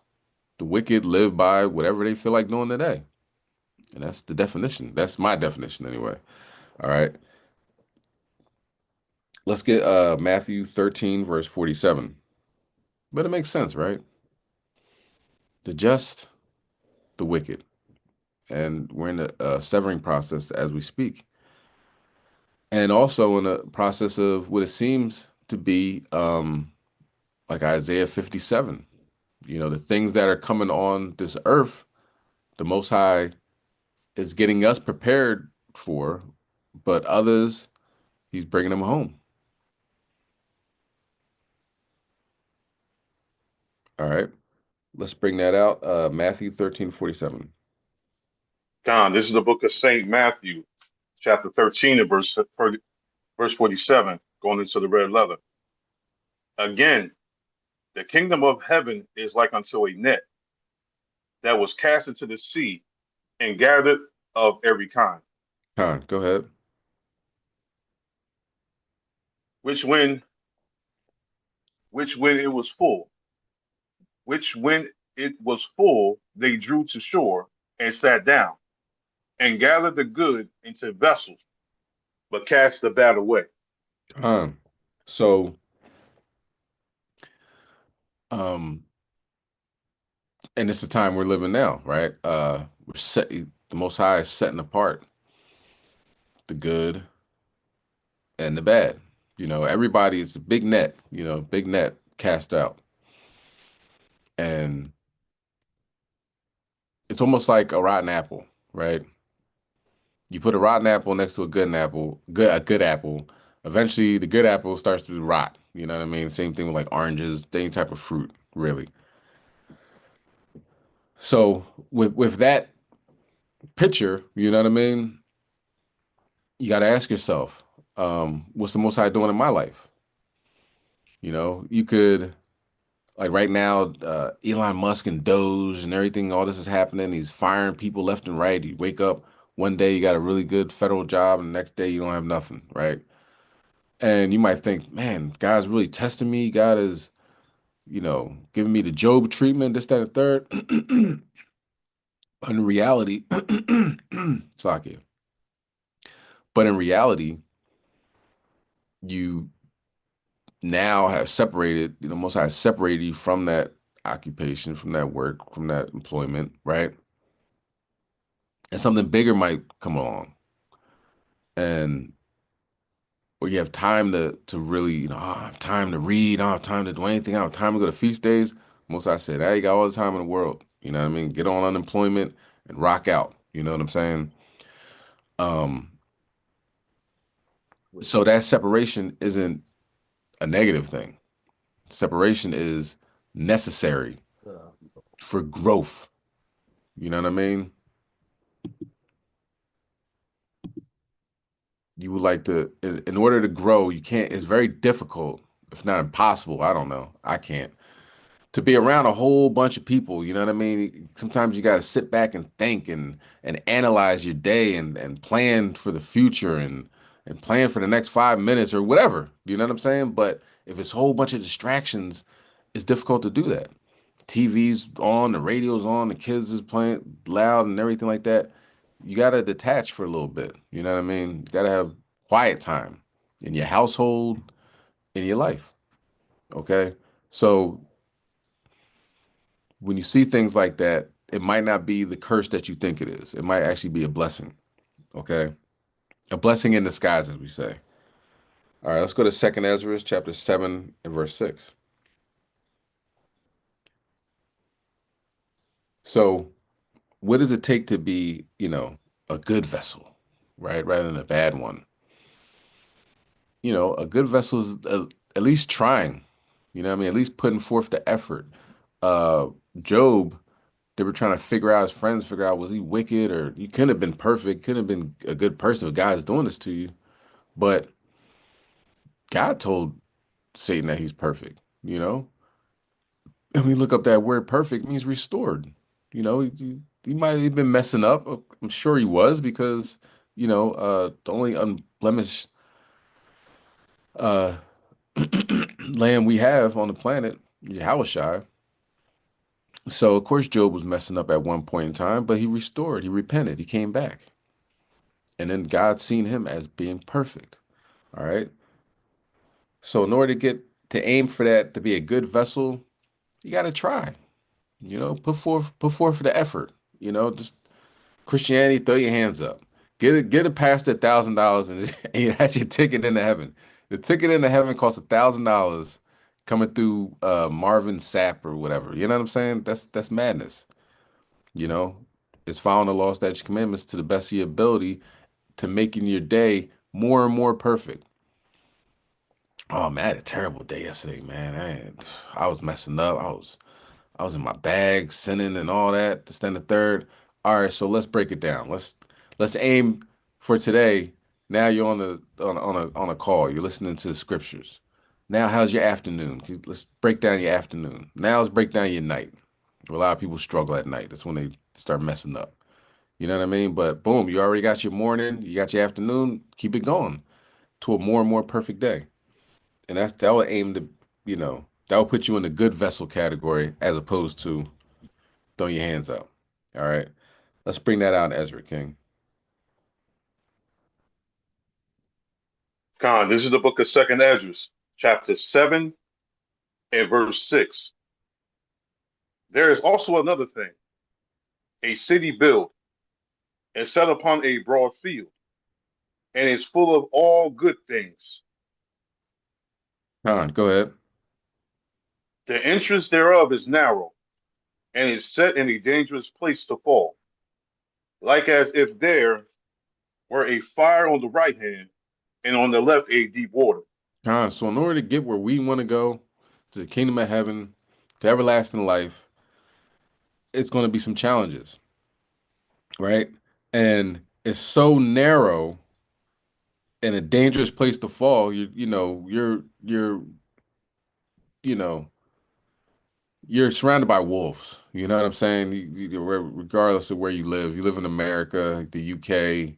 S3: The wicked live by whatever they feel like doing today. And that's the definition. That's my definition anyway. All right. Let's get Matthew 13, verse 47. But it makes sense, right? The just, the wicked. And we're in a severing process as we speak. And also in a process of what it seems to be like Isaiah 57. The things that are coming on this earth, the Most High is getting us prepared for, but others, he's bringing them home. All right. Let's bring that out. Matthew 13:47.
S2: John, this is the book of St. Matthew, chapter 13 and verse 47, going into the red leather. Again, the kingdom of heaven is like unto a net that was cast into the sea and gathered of every kind,
S3: Go ahead.
S2: which when which when it was full, which when it was full, they drew to shore and sat down and gathered the good into vessels, but cast the bad away.
S3: So, um, and it's the time we're living now, right? The Most High is setting apart the good and the bad. Everybody, it's a big net, big net cast out. And it's almost like a rotten apple, right? You put a rotten apple next to a good apple. Eventually, the good apple starts to rot. You know what I mean? Same thing with like oranges, any type of fruit, really. So with that picture, you know what I mean? You got to ask yourself, what's the Most High doing in my life? You could like right now, Elon Musk and Doge and everything, all this is happening. He's firing people left and right. You wake up one day, you got a really good federal job, and the next day you don't have nothing, right? And you might think, man, God's really testing me. God is, giving me the Job treatment, this, that, and the third. In reality, Slakia. But in reality, you now have separated, Most High has separated you from that occupation, from that work, from that employment, right? And something bigger might come along. And where you have time to really, I don't have time to read, I don't have time to do anything, I don't have time to go to feast days. Most I said, hey, you got all the time in the world. You know what I mean? Get on unemployment and rock out. You know what I'm saying? Um, so that separation isn't a negative thing. Separation is necessary for growth. You know what I mean? You would like to, in order to grow, you can't, it's very difficult, if not impossible. I don't know. I can't. To be around a whole bunch of people, you know what I mean? Sometimes you got to sit back and think and analyze your day and plan for the future and plan for the next 5 minutes or whatever. You know what I'm saying? But if it's a whole bunch of distractions, it's difficult to do that. TV's on, the radio's on, the kids is playing loud and everything like that. You got to detach for a little bit. You know what I mean? You got to have quiet time in your household, in your life. Okay? So when you see things like that, it might not be the curse that you think it is. It might actually be a blessing. Okay. A blessing in disguise, as we say. All right, let's go to Second Ezra chapter 7 and verse 6. So what does it take to be, a good vessel, right? Rather than a bad one? A good vessel is at least trying, what I mean? At least putting forth the effort. Uh, Job, they were trying to figure out, his friends figure out, was he wicked, or you couldn't have been perfect, couldn't have been a good person if God's doing this to you. But God told Satan that he's perfect, And we look up that word perfect means restored. He might have been messing up. I'm sure he was because, the only unblemished uh lamb we have on the planet, Yahushua. So of course Job was messing up at one point in time, but he restored, he repented, he came back. And then God seen him as being perfect. All right. So in order to aim for that, to be a good vessel, you got to try. Put forth the effort. Just Christianity, throw your hands up. Get it past $1,000 and that's your ticket into heaven. The ticket into heaven costs $1,000 coming through Marvin Sapp or whatever. You know what I'm saying? That's madness. You know, it's following the law, statutes, commandments to the best of your ability to making your day more and more perfect. Oh man, I had a terrible day yesterday, man. I was messing up. I was in my bag, sinning and all that, to stand the third. All right, so let's break it down. Let's aim for today. Now you're on a call. You're listening to the scriptures. Now, how's your afternoon? Let's break down your afternoon. Now let's break down your night. A lot of people struggle at night. That's when they start messing up. You know what I mean? But boom, you already got your morning, you got your afternoon. Keep it going to a more and more perfect day. And that will aim to, that will put you in the good vessel category as opposed to throwing your hands up. All right. Let's bring that out in Ezra, King.
S2: Con, this is the book of Second Ezra, chapter 7 and verse 6. There is also another thing, a city built and set upon a broad field, and is full of all good things.
S3: Go ahead.
S2: The entrance thereof is narrow, and is set in a dangerous place to fall, like as if there were a fire on the right hand, and on the left a deep water.
S3: So in order to get where we want to go, to the kingdom of heaven, to everlasting life, it's going to be some challenges, right? And it's so narrow and a dangerous place to fall. You know, you're surrounded by wolves. You know what I'm saying? Regardless of where you live in America, the UK,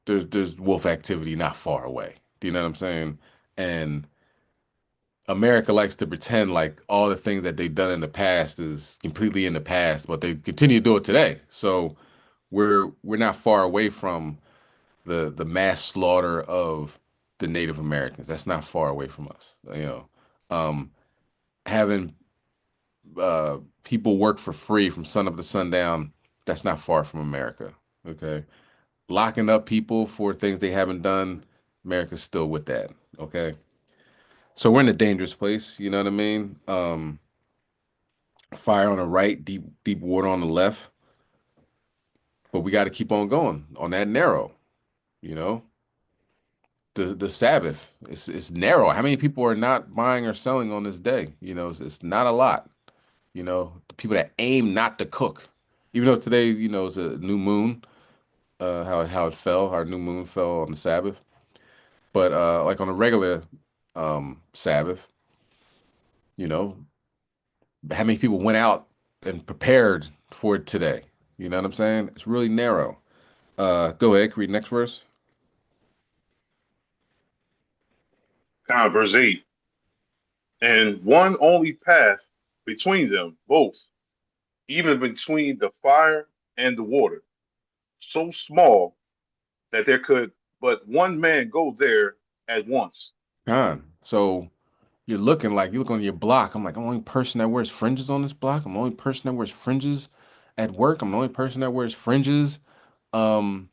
S3: there's wolf activity not far away. You know what I'm saying? And America likes to pretend like all the things that they've done in the past is completely in the past, but they continue to do it today. So we're not far away from the mass slaughter of the Native Americans. That's not far away from us. Um, having people work for free from sun up to sundown, that's not far from America. Okay. Locking up people for things they haven't done, America's still with that. Okay. So we're in a dangerous place, you know what I mean? Fire on the right, deep water on the left, but we got to keep on going on that narrow, you know? The Sabbath, it's narrow. How many people are not buying or selling on this day? It's not a lot. The people that aim not to cook, even though today, is a new moon. How it fell, our new moon fell on the Sabbath. But like on a regular Sabbath, you know, how many people went out and prepared for it today? You know what I'm saying? It's really narrow. Go ahead, read next verse.
S2: Verse 8. And one only path between them both, even between the fire and the water, so small that there could but one man go there at once.
S3: So you look on your block. I'm like, I'm the only person that wears fringes on this block. I'm the only person that wears fringes at work. I'm the only person that wears fringes. Um,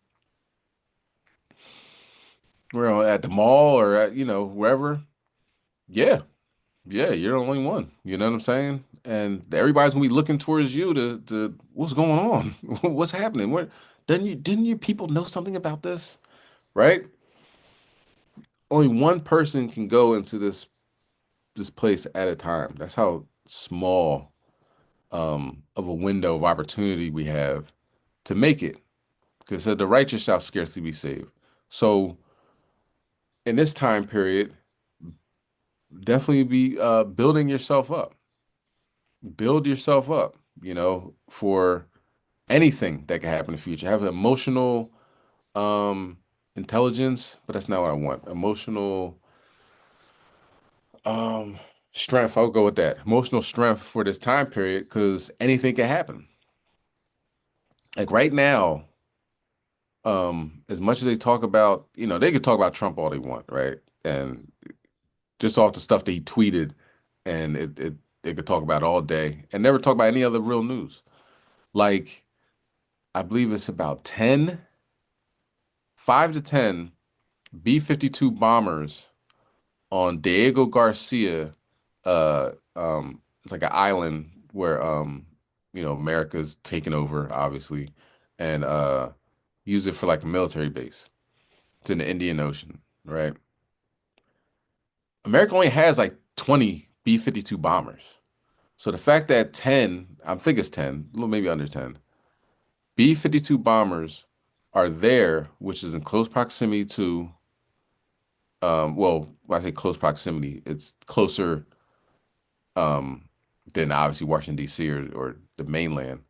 S3: we're at the mall or at, wherever. Yeah, yeah, you're the only one. You know what I'm saying? And everybody's gonna be looking towards you to what's going on? What's happening? What didn't you people know something about this? Right? Only one person can go into this place at a time. That's how small of a window of opportunity we have to make it. Because the righteous shall scarcely be saved. So in this time period, definitely be building yourself up. Build yourself up, for anything that can happen in the future. Have an emotional um intelligence, but that's not what I want. Emotional um strength. I'll go with that. Emotional strength for this time period because anything can happen. Like right now, as much as they talk about, they could talk about Trump all they want, right? And just off the stuff that he tweeted, and it they could talk about all day and never talk about any other real news. Like I believe it's about 5 to 10 B-52 bombers on Diego Garcia. It's like an island where America's taken over, obviously, and use it for like a military base. It's in the Indian Ocean, right? America only has like 20 B-52 bombers. So the fact that 10, I think it's 10, a little maybe under 10, B-52 bombers are there, which is in close proximity to, well, when I say close proximity, it's closer than obviously Washington, D.C. or the mainland,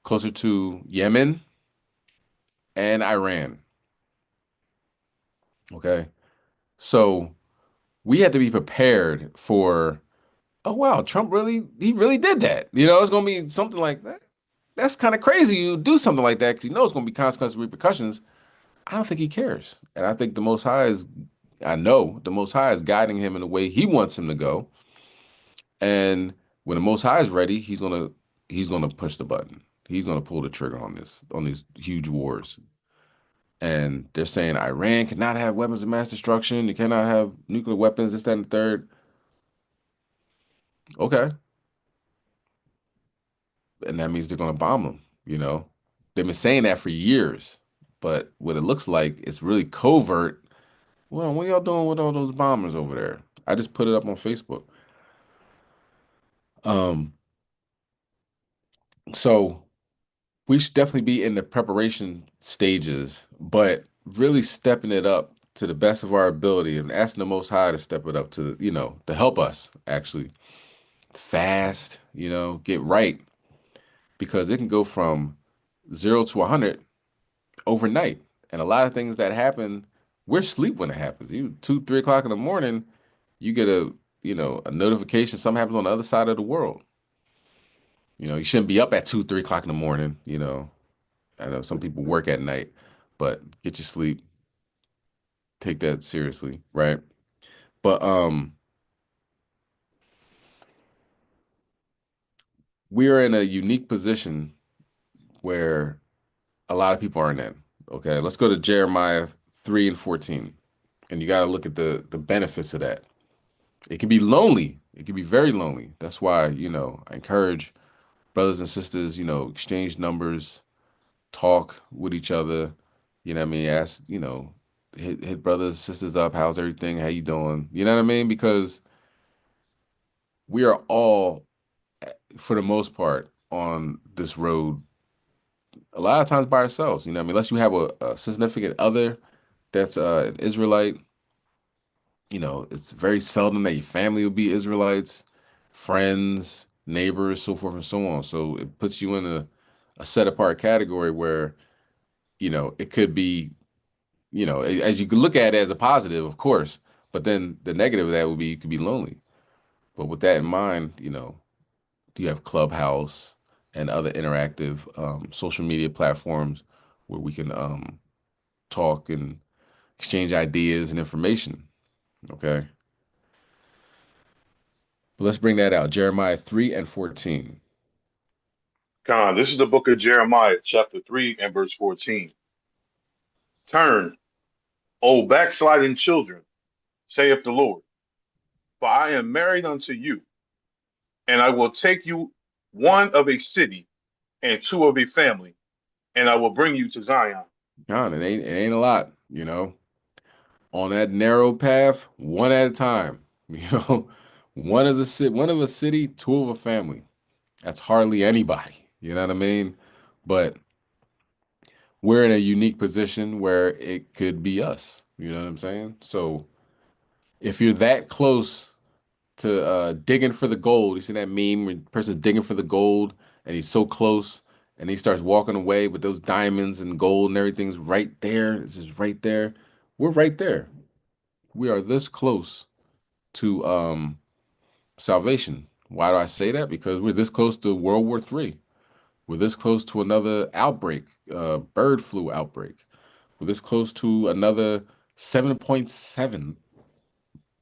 S3: closer to Yemen and Iran. Okay. So we had to be prepared for, oh, wow, he really did that. It's going to be something like that. That's kind of crazy. You do something like that because you know it's going to be consequences, repercussions. I don't think he cares. And I think I know the Most High is guiding him in the way he wants him to go. And when the Most High is ready, he's gonna push the button. He's gonna pull the trigger on these huge wars. And they're saying Iran cannot have weapons of mass destruction. You cannot have nuclear weapons, this, that, and the third. Okay. And that means they're gonna bomb them. They've been saying that for years. But what it looks like, it's really covert. Well, what are y'all doing with all those bombers over there? I just put it up on Facebook. Um, so we should definitely be in the preparation stages, but really stepping it up to the best of our ability and asking the Most High to step it up to help us actually fast, get right because it can go from 0 to 100 overnight. And a lot of things that happen we're asleep when it happens. You 2, 3 o'clock in the morning, you get a notification, something happens on the other side of the world. You shouldn't be up at 2, 3 o'clock in the morning. I know some people work at night, but get your sleep, take that seriously, right? But we are in a unique position where a lot of people aren't in. Okay, let's go to Jeremiah 3:14. And you got to look at the benefits of that. It can be lonely. It can be very lonely. That's why, I encourage brothers and sisters, exchange numbers, talk with each other. You know what I mean? Ask, hit brothers, sisters up. How's everything? How you doing? You know what I mean? Because we are all, for the most part, on this road a lot of times by ourselves. You know what I mean? Unless you have a significant other that's an Israelite, it's very seldom that your family will be Israelites, friends, neighbors, so forth and so on. So it puts you in a set apart category where, it could be, as you could look at it as a positive, of course, but then the negative of that would be you could be lonely. But with that in mind, you have Clubhouse and other interactive social media platforms where we can talk and exchange ideas and information. Okay. But let's bring that out. Jeremiah 3:14.
S2: Con, this is the book of Jeremiah, chapter 3 and verse 14. Turn, O backsliding children, saith the Lord, for I am married unto you, and I will take you one of a city and two of a family, and I will bring you to Zion.
S3: John, it ain't a lot, On that narrow path, one at a time. One of a city, two of a family. That's hardly anybody. You know what I mean? But we're in a unique position where it could be us. You know what I'm saying? So if you're that close to digging for the gold, you see that meme when the person's digging for the gold and he's so close and he starts walking away, but those diamonds and gold and everything's right there. It's just right there. We're right there. We are this close to salvation. Why do I say that? Because we're this close to World War III. We're this close to another outbreak, bird flu outbreak. We're this close to another 7.7.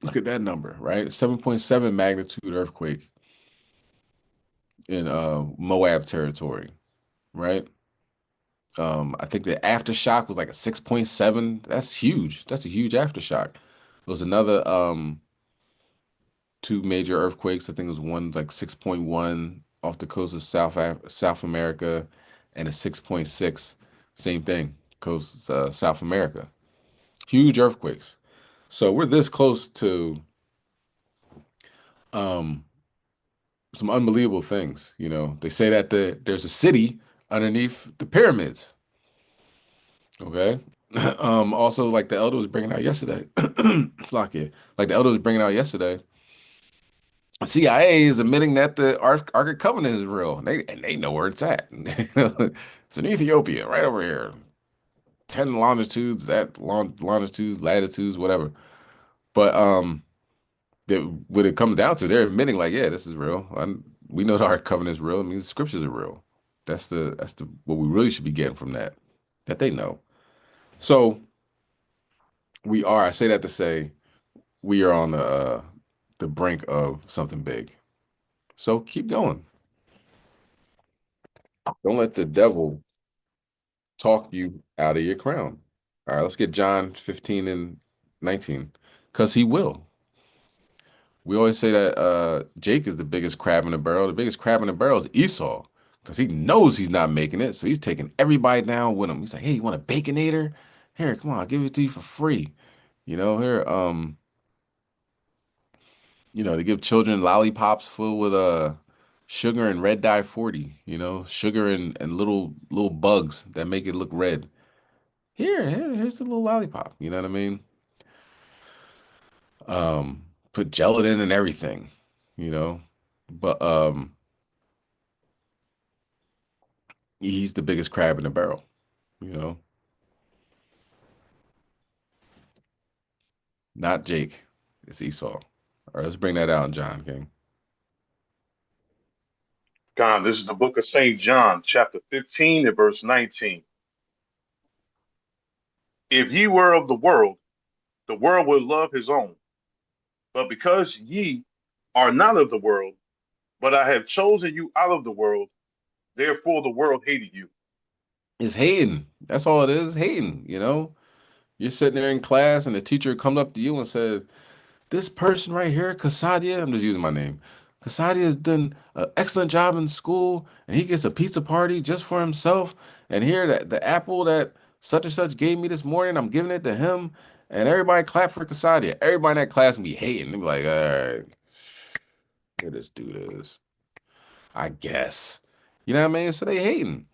S3: Look at that number, right? 7.7 magnitude earthquake in Moab territory, right? I think the aftershock was like a 6.7. That's huge. That's a huge aftershock. There was another two major earthquakes. I think it was one like 6.1 off the coast of South America, and a 6.6, same thing, coast South America. Huge earthquakes. So we're this close to um, some unbelievable things. They say that there's a city underneath the pyramids. Okay. Also, like the elder was bringing out yesterday, Slakia, like the elder was bringing out yesterday. CIA is admitting that the Ark of Covenant is real. They know where it's at. It's in Ethiopia, right over here. 10 longitudes, longitudes, latitudes, whatever. But what it comes down to, they're admitting like, yeah, this is real. We know the Ark of Covenant is real. I mean, the scriptures are real. That's the what we really should be getting from that they know. So I say that to say we are on the brink of something big. So keep going. Don't let the devil talk you out of your crown. All right, let's get John 15 and 19. Because he will. We always say that Jake is the biggest crab in the barrel. The biggest crab in the barrel is Esau. Because he knows he's not making it. So he's taking everybody down with him. He's like, hey, you want a baconator? Here, come on, I'll give it to you for free. Here, they give children lollipops full with sugar and red dye 40, sugar and little bugs that make it look red. Here's a little lollipop. You know what I mean? Put gelatin and everything, you know. But he's the biggest crab in the barrel, you know. Not Jake. It's Esau. All right, let's bring that out, John King.
S2: God, this is the book of St. John, chapter 15 and verse 19. If ye were of the world would love his own. But because ye are not of the world, but I have chosen you out of the world, therefore the world hated you.
S3: It's hating. That's all it is, hating, you know? You're sitting there in class and the teacher comes up to you and said, this person right here, Kasadia, I'm just using my name. Kasadia has done an excellent job in school and he gets a pizza party just for himself. And here, that the apple that such and such gave me this morning, I'm giving it to him. And everybody clap for Kasadia. Everybody in that class can be hating. They be like, all right, here this dude is. I guess. You know what I mean? So they hating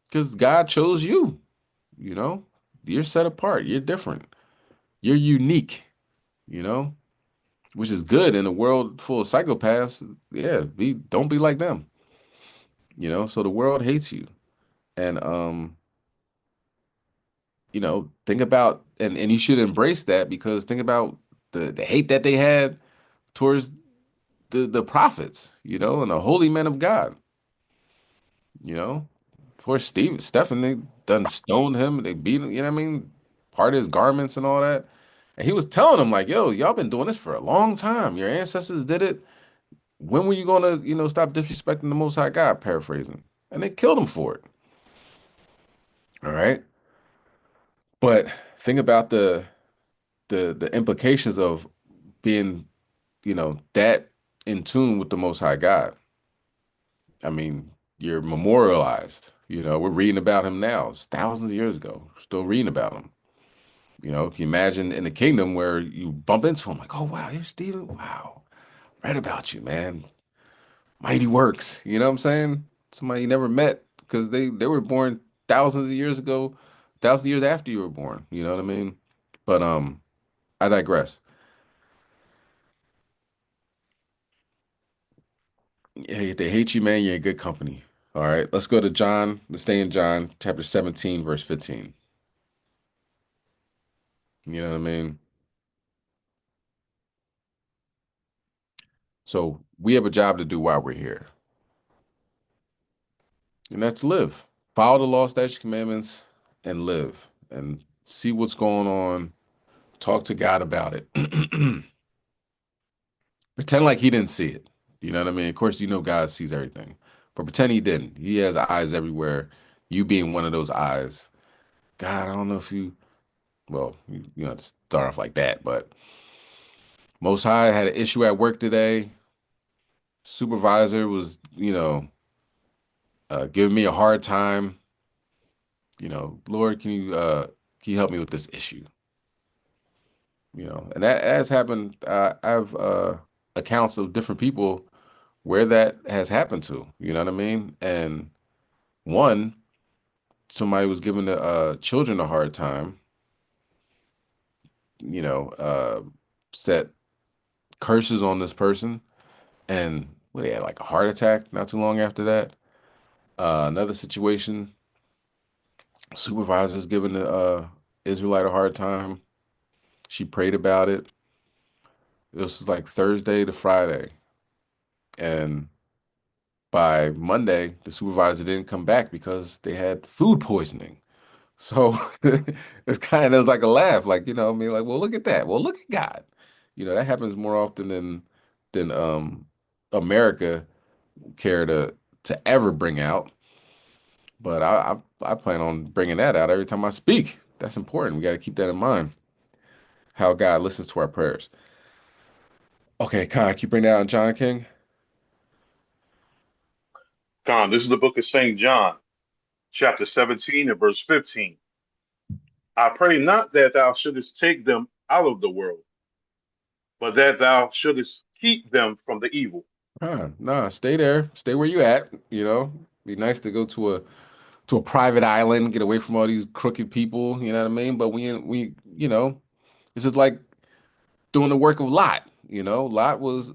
S3: because God chose you. You know, you're set apart. You're different. You're unique. You know, which is good in a world full of psychopaths. Yeah, don't be like them. You know, so the world hates you, and think about and you should embrace that because think about the hate that they had towards the prophets. You know, and the holy men of God. You know, poor Stephen, they done stoned him. They beat him. You know what I mean? Part of his garments and all that. And he was telling them like, "Yo, y'all been doing this for a long time. Your ancestors did it. When were you gonna, stop disrespecting the Most High God?" Paraphrasing, and they killed him for it. All right, but think about the implications of being, that in tune with the Most High God. I mean, you're memorialized. We're reading about him now. It's thousands of years ago. We're still reading about him. Can you imagine in the kingdom where you bump into him like, oh wow, you're Stephen? Wow, read about you, man. Mighty works. You know what I'm saying? Somebody you never met because they were born thousands of years ago, thousands of years after you were born. You know what I mean? But I digress. Hey, if they hate you, man, you're in good company. All right, let's go to John. Let's stay in John chapter 17, verse 15. You know what I mean? So we have a job to do while we're here, and that's live. Follow the law, statutes, commandments, and live, and see what's going on. Talk to God about it. Pretend like he didn't see it. You know what I mean? Of course, God sees everything, but pretend he didn't. He has eyes everywhere. You being one of those eyes. God, I don't know if well, you have to start off like that, but Most High had an issue at work today. Supervisor was, giving me a hard time. Lord, can you help me with this issue? And that has happened. I have accounts of different people where that has happened to. You know what I mean? And one, somebody was giving the children a hard time. You know, uh, Set curses on this person, and they had like a heart attack not too long after that. Another situation, supervisor's giving the Israelite a hard time. She prayed about it. This was like Thursday to Friday, and by Monday, the supervisor didn't come back because they had food poisoning. So it was like a laugh, like, I mean, like, well, look at that. Well, look at God. That happens more often than America care to ever bring out. But I plan on bringing that out every time I speak. That's important. We got to keep that in mind. How God listens to our prayers. Okay, Khan, can you bring that out, John King?
S2: God, this is the book of St. John, chapter 17 and verse 15. I pray not that thou shouldest take them out of the world, but that thou shouldest keep them from the evil.
S3: Nah, stay there. Stay where you at. Be nice to go to a private island, get away from all these crooked people. You know what I mean? But this is like doing the work of Lot. Lot was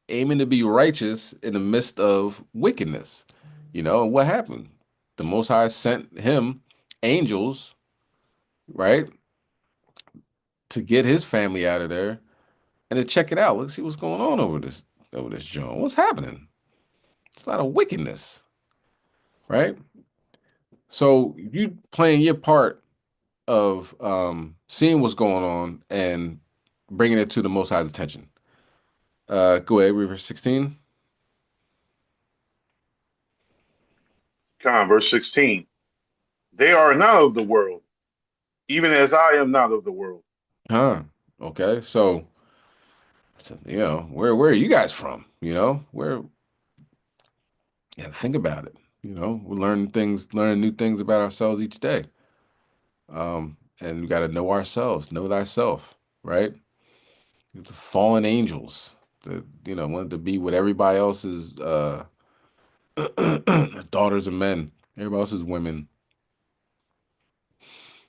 S3: aiming to be righteous in the midst of wickedness. And what happened? The Most High sent him angels, right, to get his family out of there and to check it out. Let's see what's going on over this joint. What's happening? It's a lot of wickedness, right? So you playing your part of seeing what's going on and bringing it to the Most High's attention. Go ahead, read verse 16.
S2: Verse 16. They are not of the world, even as I am not of the world.
S3: Huh. Okay. So, where are you guys from? Where yeah, think about it. We learn new things about ourselves each day. And we got to know ourselves, know thyself, right? The fallen angels, wanted to be with everybody else's daughters of men, everybody else's women.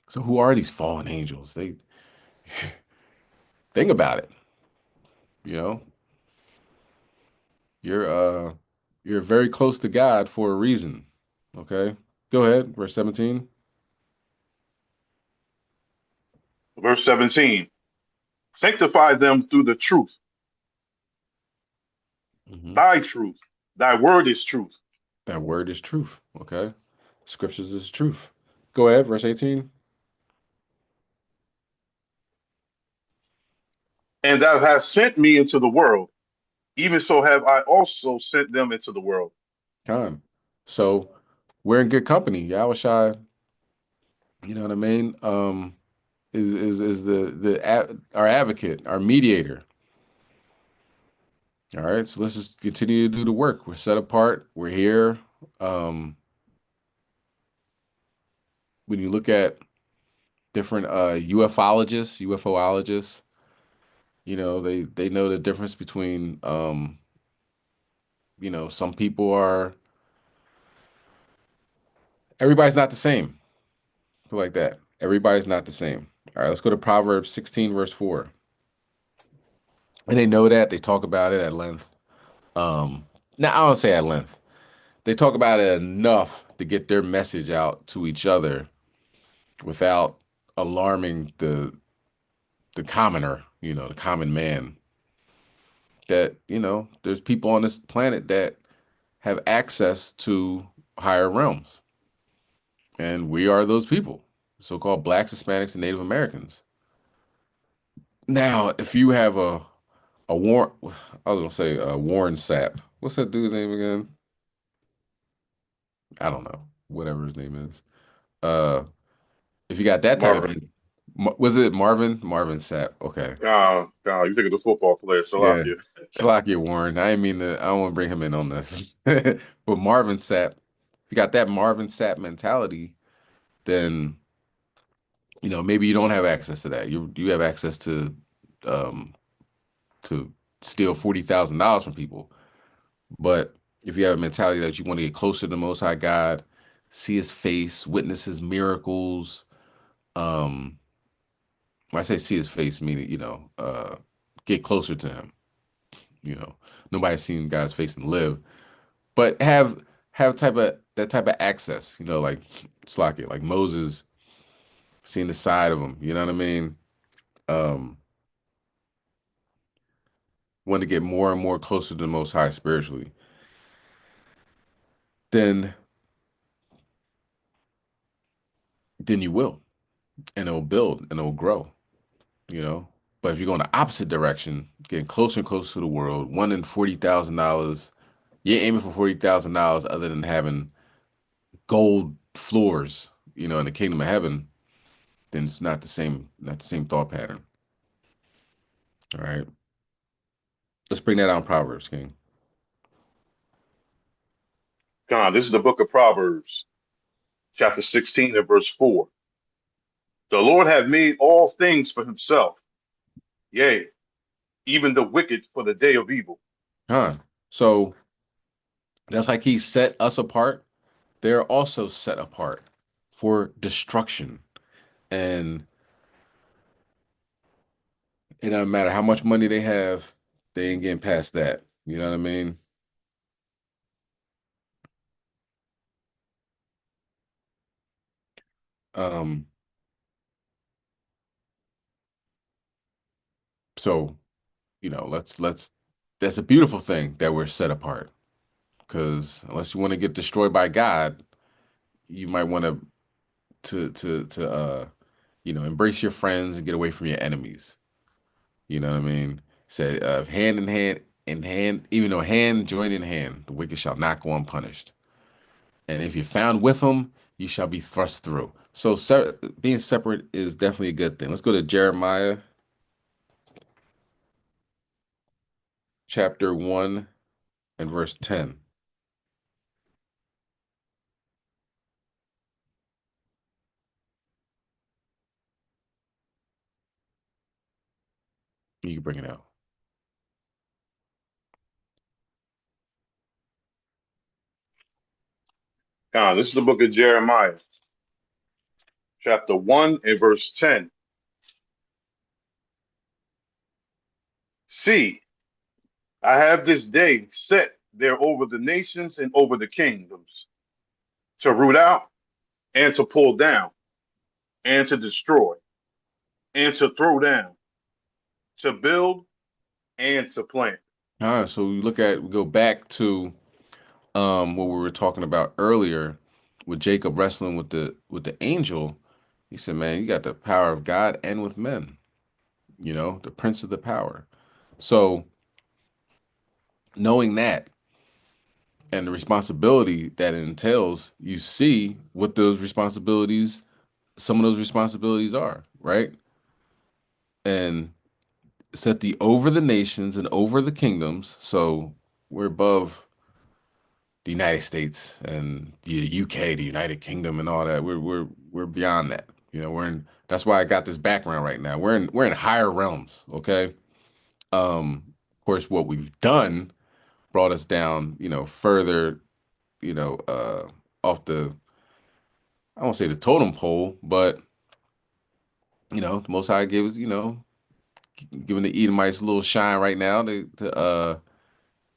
S3: So who are these fallen angels? They think about it. You know, you're uh you're very close to God for a reason. Okay. Go ahead, verse 17.
S2: Verse 17. Sanctify them through the truth.
S3: Hmm.
S2: Thy truth. Thy word is truth.
S3: That word is truth. Okay. Scriptures is truth. Go ahead, verse 18.
S2: And thou hast sent me into the world. Even so have I also sent them into the world.
S3: Time. So we're in good company. Yahushua, you know what I mean? Is our advocate, our mediator. All right, so let's just continue to do the work. We're set apart. We're here. Um, when you look at different UFOologists, they know the difference between some people are everybody's not the same. Feel like that. Everybody's not the same. All right, let's go to Proverbs 16, verse 4. And they know that. They talk about it at length. Um, Now I don't say at length. They talk about it enough to get their message out to each other without alarming the commoner, the common man. That, there's people on this planet that have access to higher realms. And we are those people, so-called blacks, Hispanics, and Native Americans. Now, if you have a Warren, I was gonna say Warren Sapp. What's that dude's name again? I don't know. Whatever his name is. Uh, if you got that type of
S2: Marvin.
S3: man, was it Marvin? Marvin Sapp. Okay.
S2: You think of the football player,
S3: Yeah.
S2: Salakia.
S3: Salakia Warren. I didn't mean to, I don't want to bring him in on this. But Marvin Sapp, if you got that Marvin Sapp mentality, then maybe you don't have access to that. You have access um to steal $40,000 from people. But if you have a mentality that you want to get closer to the Most High God, see His face, witness His miracles, um, when I say see His face, meaning get closer to Him. You know, Nobody's seen God's face and live, but have that type of access. Like Slakia, like Moses seeing the side of Him. You know what I mean? Um, Want to get more and more closer to the Most High spiritually. Then you will, and it'll build and it'll grow. you know. But if you go in the opposite direction, getting closer and closer to the world, wanting $40,000, you're aiming for $40,000 other than having gold floors, in the kingdom of heaven, then it's not the same thought pattern. All right. Let's bring that out in Proverbs, King.
S2: This is the book of Proverbs, chapter 16 and verse 4. The Lord hath made all things for himself, yea, even the wicked for the day of evil.
S3: Huh. So that's like he set us apart. They're also set apart for destruction. And it doesn't matter how much money they have, they ain't getting past that. You know what I mean? Um, So, that's a beautiful thing that we're set apart. Because unless you want to get destroyed by God, you might want to embrace your friends and get away from your enemies. You know what I mean? Say, hand in hand, even though hand joined in hand, the wicked shall not go unpunished. And if you're found with them, you shall be thrust through. So being separate is definitely a good thing. Let's go to Jeremiah chapter 1 and verse 10. You can bring it out.
S2: This is the book of Jeremiah, chapter 1 and verse 10. See, I have this day set there over the nations and over the kingdoms, to root out and to pull down and to destroy and to throw down, to build and to plant.
S3: So we go back to what we were talking about earlier with Jacob wrestling with the angel. He said, man, you got the power of God and with men, the prince of the power. So knowing that and the responsibility that it entails, you see what some of those responsibilities are, right? And set thee over the nations and over the kingdoms. So we're above the United States and the UK, the United Kingdom, and all that. We're beyond that. That's why I got this background right now. We're in higher realms, okay? Of course, what we've done brought us down, further, off I won't say the totem pole, but the Most High gave us, giving the Edomites a little shine right now to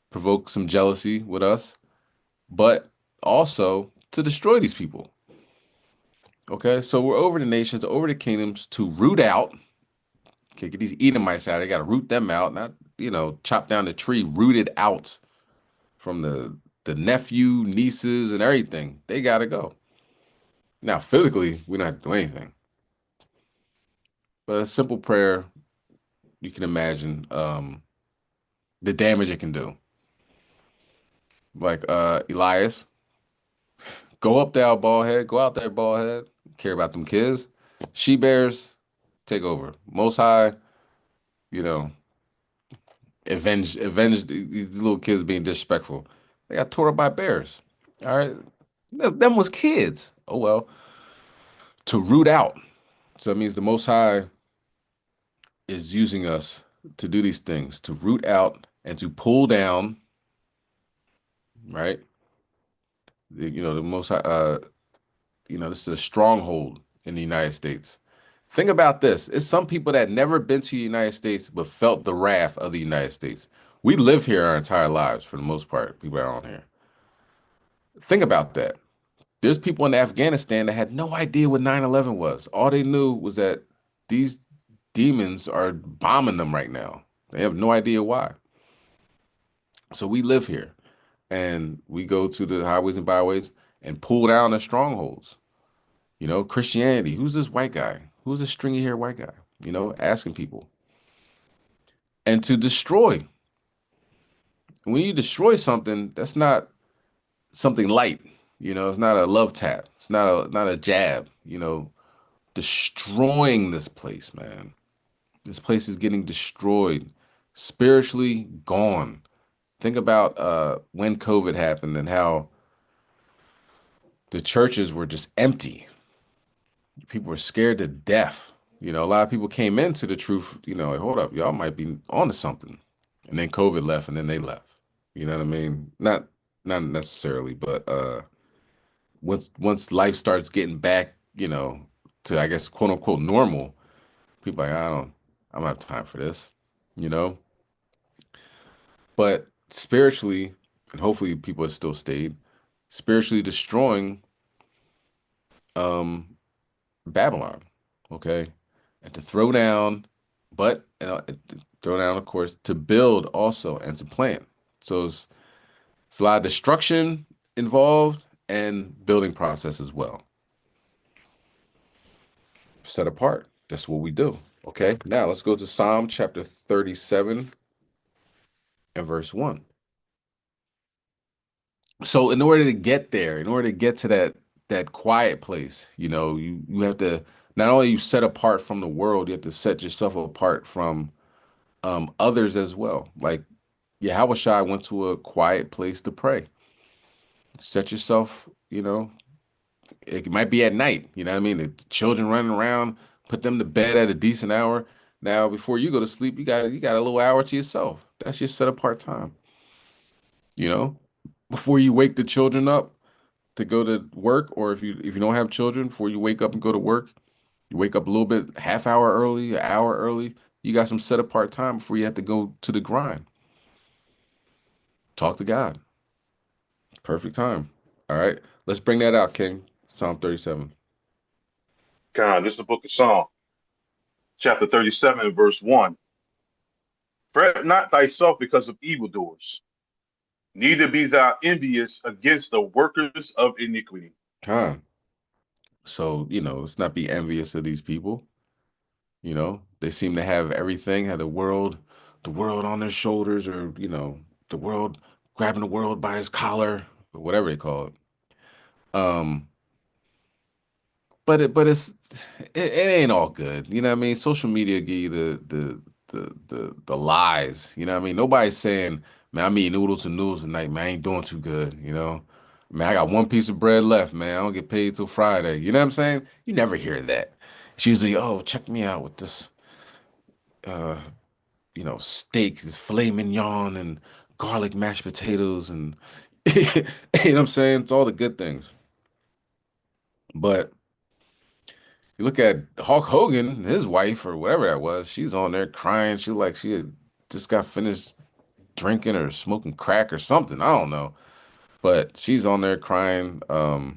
S3: provoke some jealousy with us, but also to destroy these people. Okay, so we're over the nations, over the kingdoms to root out. Okay, get these Edomites out. They got to root them out, not chop down the tree, root it out from the nephew, nieces, and everything. They got to go. Now, physically, we don't have to do anything, but a simple prayer, you can imagine the damage it can do. Like Elias, go up there, bald head. Go out there, bald head. Care about them kids. She bears, take over. Most High, you know, avenge these little kids being disrespectful. They got tore up by bears. All right, them was kids. Oh well. To root out. So it means the Most High is using us to do these things, to root out and to pull down. Right. The Most High. This is a stronghold in the United States. Think about this. It's some people that never been to the United States but felt the wrath of the United States. We live here our entire lives for the most part, people are on here. Think about that. There's people in Afghanistan that had no idea what 9/11 was. All they knew was that these demons are bombing them right now. They have no idea why. So we live here and we go to the highways and byways and pull down the strongholds. Christianity. Who's this white guy? Who's this stringy haired white guy? Asking people. And to destroy. When you destroy something, that's not something light. It's not a love tap. It's not a jab. Destroying this place, man. This place is getting destroyed. Spiritually gone. Think about when COVID happened and how the churches were just empty. People were scared to death. A lot of people came into the truth, like, hold up, y'all might be onto something. And then COVID left and then they left. You know what I mean? Not necessarily, but once life starts getting back, to I guess quote unquote normal, people are like, I don't have time for this, you know? But spiritually, and hopefully people have still stayed, spiritually destroying Babylon, okay? And to throw down, but throw down, of course, to build also and to plant. So it's a lot of destruction involved and building process as well. Set apart. That's what we do. Okay. Now let's go to Psalm chapter 37 and verse 1. So in order to get there, in order to get to that quiet place, you have to not only you set apart from the world, you have to set yourself apart from others as well. Like Yahushua went to a quiet place to pray. Set yourself, it might be at night, you know what I mean? The children running around, put them to bed at a decent hour. Now, before you go to sleep, you got a little hour to yourself. That's your set apart time, you know? Before you wake the children up to go to work, or if you don't have children, before you wake up and go to work, you wake up a little bit, half hour early, an hour early. You got some set apart time before you have to go to the grind. Talk to God. Perfect time. All right. Let's bring that out, King. Psalm 37.
S2: God, this is the book of Psalm, chapter 37, and verse 1. Fret not thyself because of evildoers, neither be thou envious against the workers of iniquity.
S3: Time. So, let's not be envious of these people. They seem to have everything, have the world on their shoulders, or, the world grabbing the world by his collar, or whatever they call it. Um, but it ain't all good. You know what I mean? Social media give you the lies. You know what I mean? Nobody's saying, man, I'm eating noodles and noodles tonight, man. I ain't doing too good, Man, I got one piece of bread left, man. I don't get paid till Friday. You know what I'm saying? You never hear that. It's usually, oh, check me out with this uh, steak, this filet mignon and garlic mashed potatoes and you know what I'm saying? It's all the good things. But you look at Hulk Hogan, his wife or whatever that was, she's on there crying. She like she had just got finished drinking or smoking crack or something. I don't know. But she's on there crying about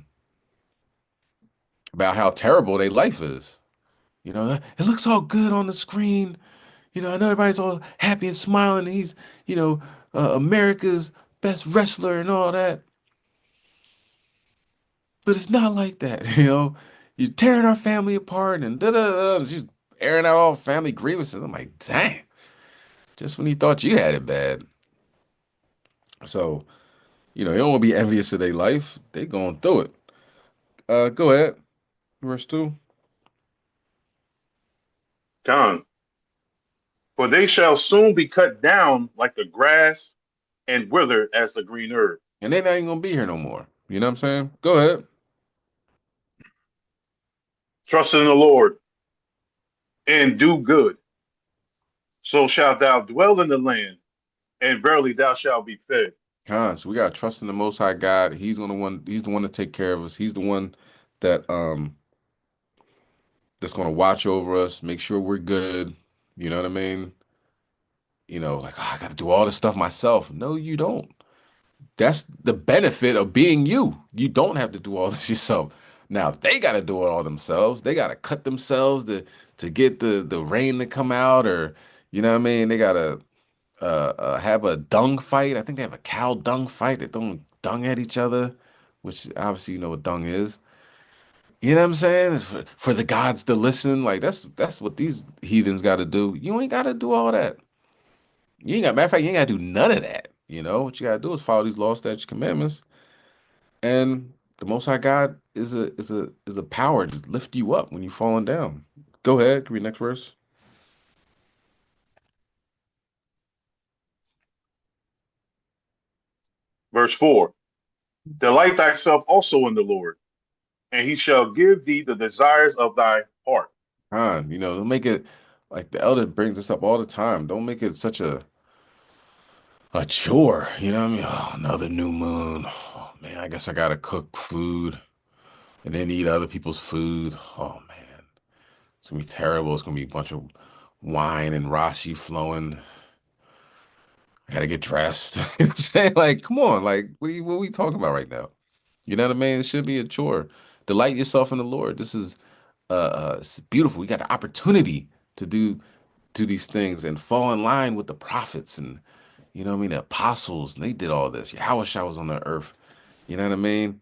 S3: how terrible their life is. It looks all good on the screen. I know everybody's all happy and smiling. And he's, America's best wrestler and all that. But it's not like that, You're tearing our family apart and da da da. And she's airing out all family grievances. I'm like, dang, just when you thought you had it bad. So, you don't want to be envious of their life. They going through it. Go ahead. Verse 2.
S2: God, for they shall soon be cut down like the grass and wither as the green herb.
S3: And they're not even gonna be here no more. You know what I'm saying? Go ahead.
S2: Trust in the Lord and do good. So shalt thou dwell in the land, and verily thou shalt be fed.
S3: So we gotta trust in the Most High God. He's the one to take care of us. He's the one that that's gonna watch over us, make sure we're good. You know what I mean? Like, oh, I gotta do all this stuff myself. No, you don't. That's the benefit of being you. You don't have to do all this yourself. Now, if they gotta do it all themselves, they gotta cut themselves to get the rain to come out, or you know what I mean? They gotta have a dung fight. I think they have a cow dung fight. They throw dung at each other, which obviously you know what dung is. You know what I'm saying? It's for the gods to listen. Like that's what these heathens got to do. You ain't got to do all that. You ain't got. Matter of fact, you ain't got to do none of that. What you got to do is follow these law, statutes, commandments, and the Most High God is a power to lift you up when you're falling down. Go ahead. Read next verse.
S2: Verse 4. Delight thyself also in the Lord, and he shall give thee the desires of thy heart.
S3: Don't make it like the elder brings us up all the time. Don't make it such a chore. You know what I mean? Oh, another new moon. Oh man, I guess I gotta cook food and then eat other people's food. Oh man, it's gonna be terrible. It's gonna be a bunch of wine and Rashi flowing. I gotta get dressed. You know what I'm saying? Like, come on, like, what are we talking about right now? You know what I mean? It should be a chore. Delight yourself in the Lord. This is it's beautiful. We got the opportunity to do do these things and fall in line with the prophets and you know what I mean, the apostles, and they did all this. Yahweh Shah was on the earth. You know what I mean?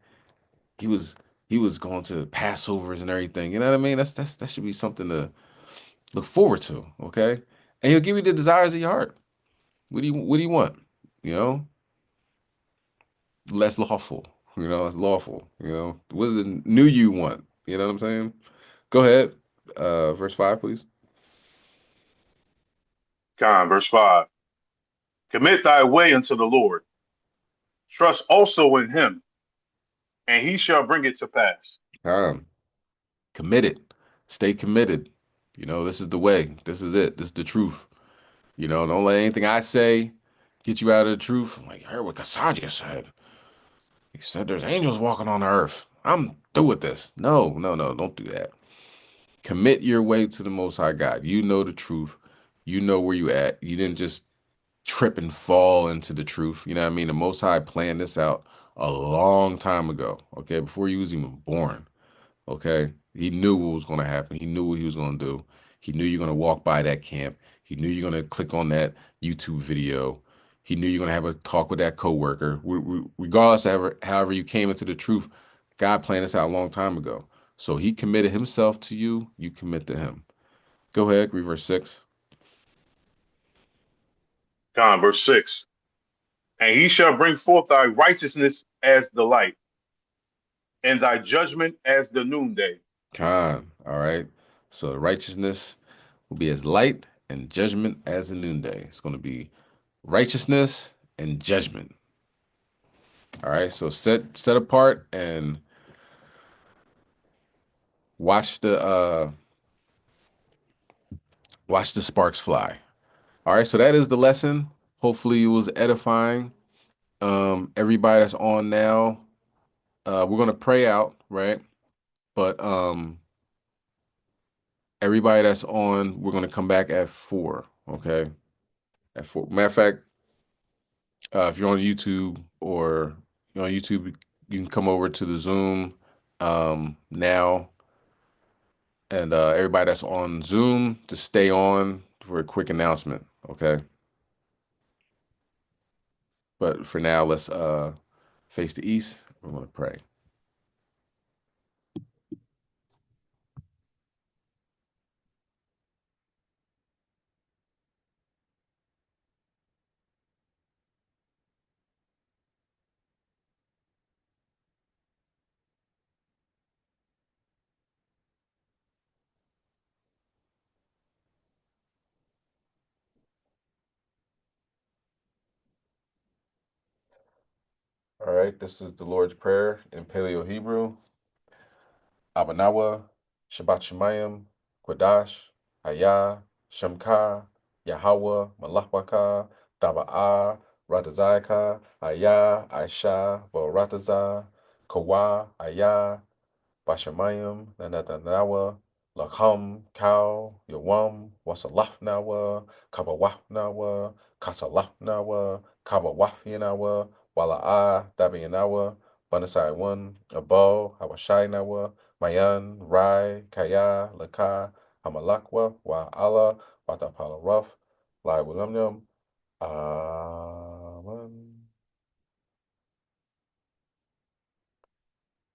S3: He was he was going to Passovers and everything. You know what I mean? That should be something to look forward to. Okay, and he'll give you the desires of your heart. What do you want? You know, less lawful. You know, it's lawful. You know, what is the new you want? You know what I'm saying? Go ahead. Verse 5, please.
S2: Verse 5. Commit thy way unto the Lord. Trust also in him, and he shall bring it to pass.
S3: Con. Committed. Stay committed. You know, this is the way. This is it. This is the truth. You know, don't let anything I say get you out of the truth. Like, you heard what Kasaja said. He said there's angels walking on the earth. I'm through with this. No, no, no, don't do that. Commit your way to the Most High God. You know the truth. You know where you at. You didn't just trip and fall into the truth. You know what I mean? The Most High planned this out a long time ago, okay, before you was even born. Okay. He knew what was going to happen. He knew what he was going to do. He knew you're going to walk by that camp. He knew you're going to click on that YouTube video. He knew you're going to have a talk with that coworker. Regardless of however you came into the truth, God planned this out a long time ago. So he committed himself to you. You commit to him. Go ahead, read verse 6.
S2: Verse 6. And he shall bring forth thy righteousness as the light, and thy judgment as the noonday.
S3: All right. So the righteousness will be as light and judgment as the noonday. It's going to be righteousness and judgment. All right, so set apart and watch the sparks fly. All right, so that is the lesson. Hopefully it was edifying. Everybody that's on now, we're gonna pray out, right? But everybody that's on, we're gonna come back at 4. Okay, at 4. Matter of fact, if you're on YouTube or you're on YouTube, you can come over to the Zoom now. And everybody that's on Zoom, to stay on for a quick announcement, okay? But for now, let's face the east. We're going to pray. All right, this is the Lord's Prayer in Paleo Hebrew. Abanawa, Shabbat Shemayim, Kwadash, Hayah, Shemka, Yahweh, Malachbaka, Daba'a, Ratazayaka, Hayah, Aisha, Baratazah, Kawa, Ayah, Bashamayim, Nanatanawa, Lakham, Cow, Yawam, Wasalafnawa, Kabawafnawa, Kasalafnawa, Kabawafinawa, Wala'a, Dabianawa, Banasai 1, Abo, Hawashainawa, Mayan, Rai, Kaya, Laka, Hamalakwa, Wa'ala, Watapala Ruf, Lai Wulamnum, Amen.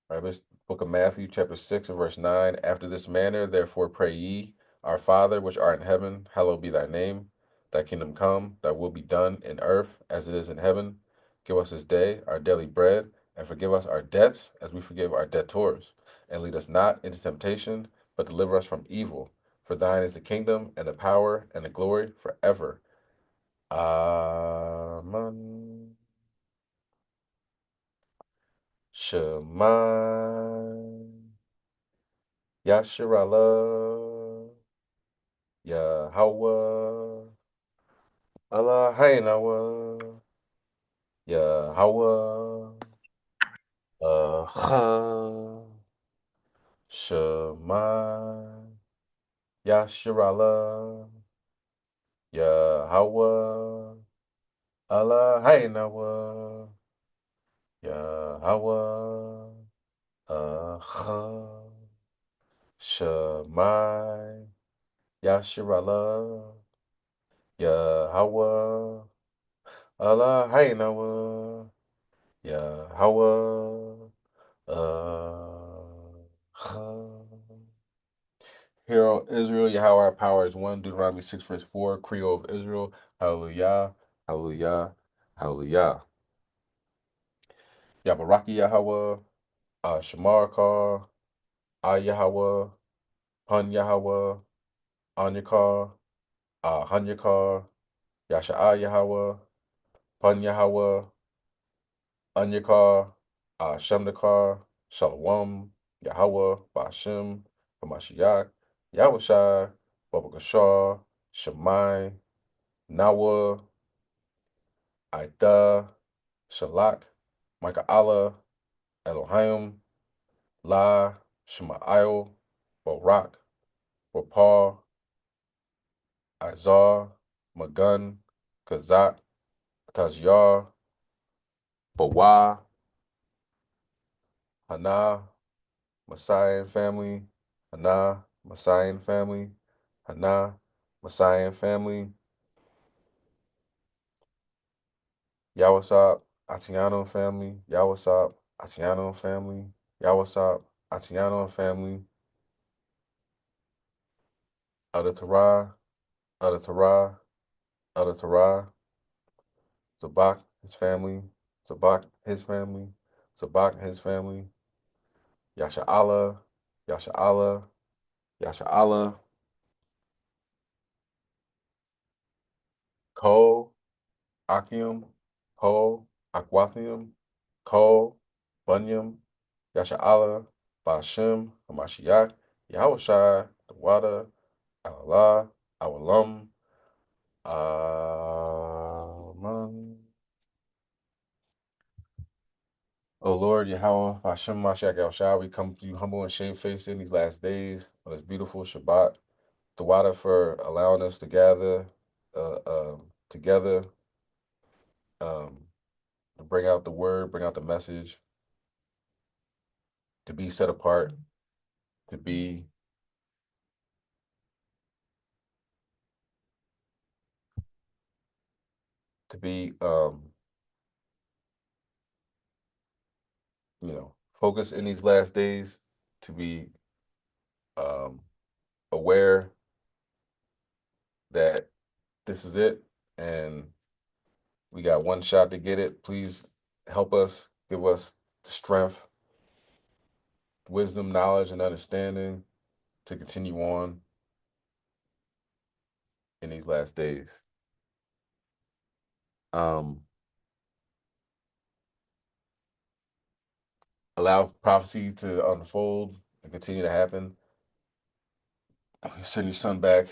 S3: All right, this book of Matthew, chapter 6 and verse 9. After this manner, therefore pray ye, Our Father, which art in heaven, hallowed be thy name. Thy kingdom come, thy will be done in earth as it is in heaven. Give us this day our daily bread, and forgive us our debts as we forgive our debtors. And lead us not into temptation, but deliver us from evil. For thine is the kingdom, and the power, and the glory forever. Amen. Shema Yasharallah Yahweh Eloheinu Yahweh Echad Shema Yasharallah Yahweh Eloheinu Yahweh Echad Shema Yasharallah Yahweh, Eloheinu, Yahweh, Hero Israel, Yahweh our power is one. Deuteronomy 6 verse 4. Creole of Israel. Hallelujah. Hallelujah. Hallelujah. Yabaraki Yahweh. Shamarka. Yahweh. Hun Yahweh. Anyakar. Hanyakar. Yasha'a Yahweh. Pun Yahweh. Anyakar. Shemdakar. Shalom. Yahweh. Ba'ashem. Hamashiach. Yahushai. Babakashar. Shemai. Nawa. Aida. Shalak. Micah Allah. Elohim. La. Shemaiah. Barak. Rapar. Izar. Magun. Kazak. Tajyar. Bawa. Hana. Messiah family. Hana. Messiah family. Hana. Messiah family. Yawasop. Atiano family. Yawasop. Atiano family. Yawasop. Atiano family. Elder Torah. Elder Torah. Elder Torah. Zabak, his family. Zabak, his family. Zabak, his family. Yasha Allah. Yasha Allah. Yasha Allah. Kol. Akim. Kol. Akwathium. Kol. Bunyam. Yasha Allah. Ba'ashem. Hamashiach. Yahushai. The water. Allah. Awalam. Amen. O Lord, Yahweh, Hashem, Mashiach, Yahushua, we come to you humble and shamefaced in these last days on this beautiful Shabbat. The water for allowing us to gather together, um, to bring out the word, bring out the message, to be set apart, to be focused in these last days, to be aware that this is it and we got one shot to get it. Please help us, give us the strength, wisdom, knowledge, and understanding to continue on in these last days. Allow prophecy to unfold and continue to happen. Send your son back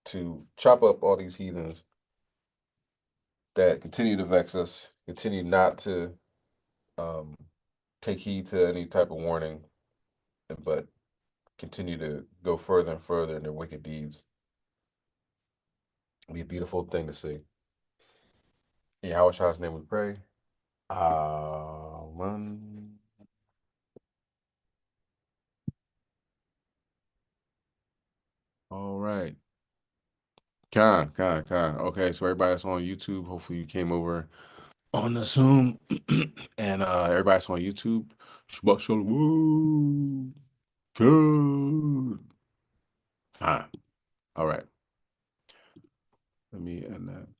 S3: to chop up all these heathens that continue to vex us, continue not to take heed to any type of warning, but continue to go further and further in their wicked deeds. It'll be a beautiful thing to see. In Yahweh's name we pray. Amen. All right. Con. Okay, so everybody that's on YouTube, hopefully you came over on the Zoom. And everybody that's on YouTube, Shabbat Shalom. Good. All right. Let me end that.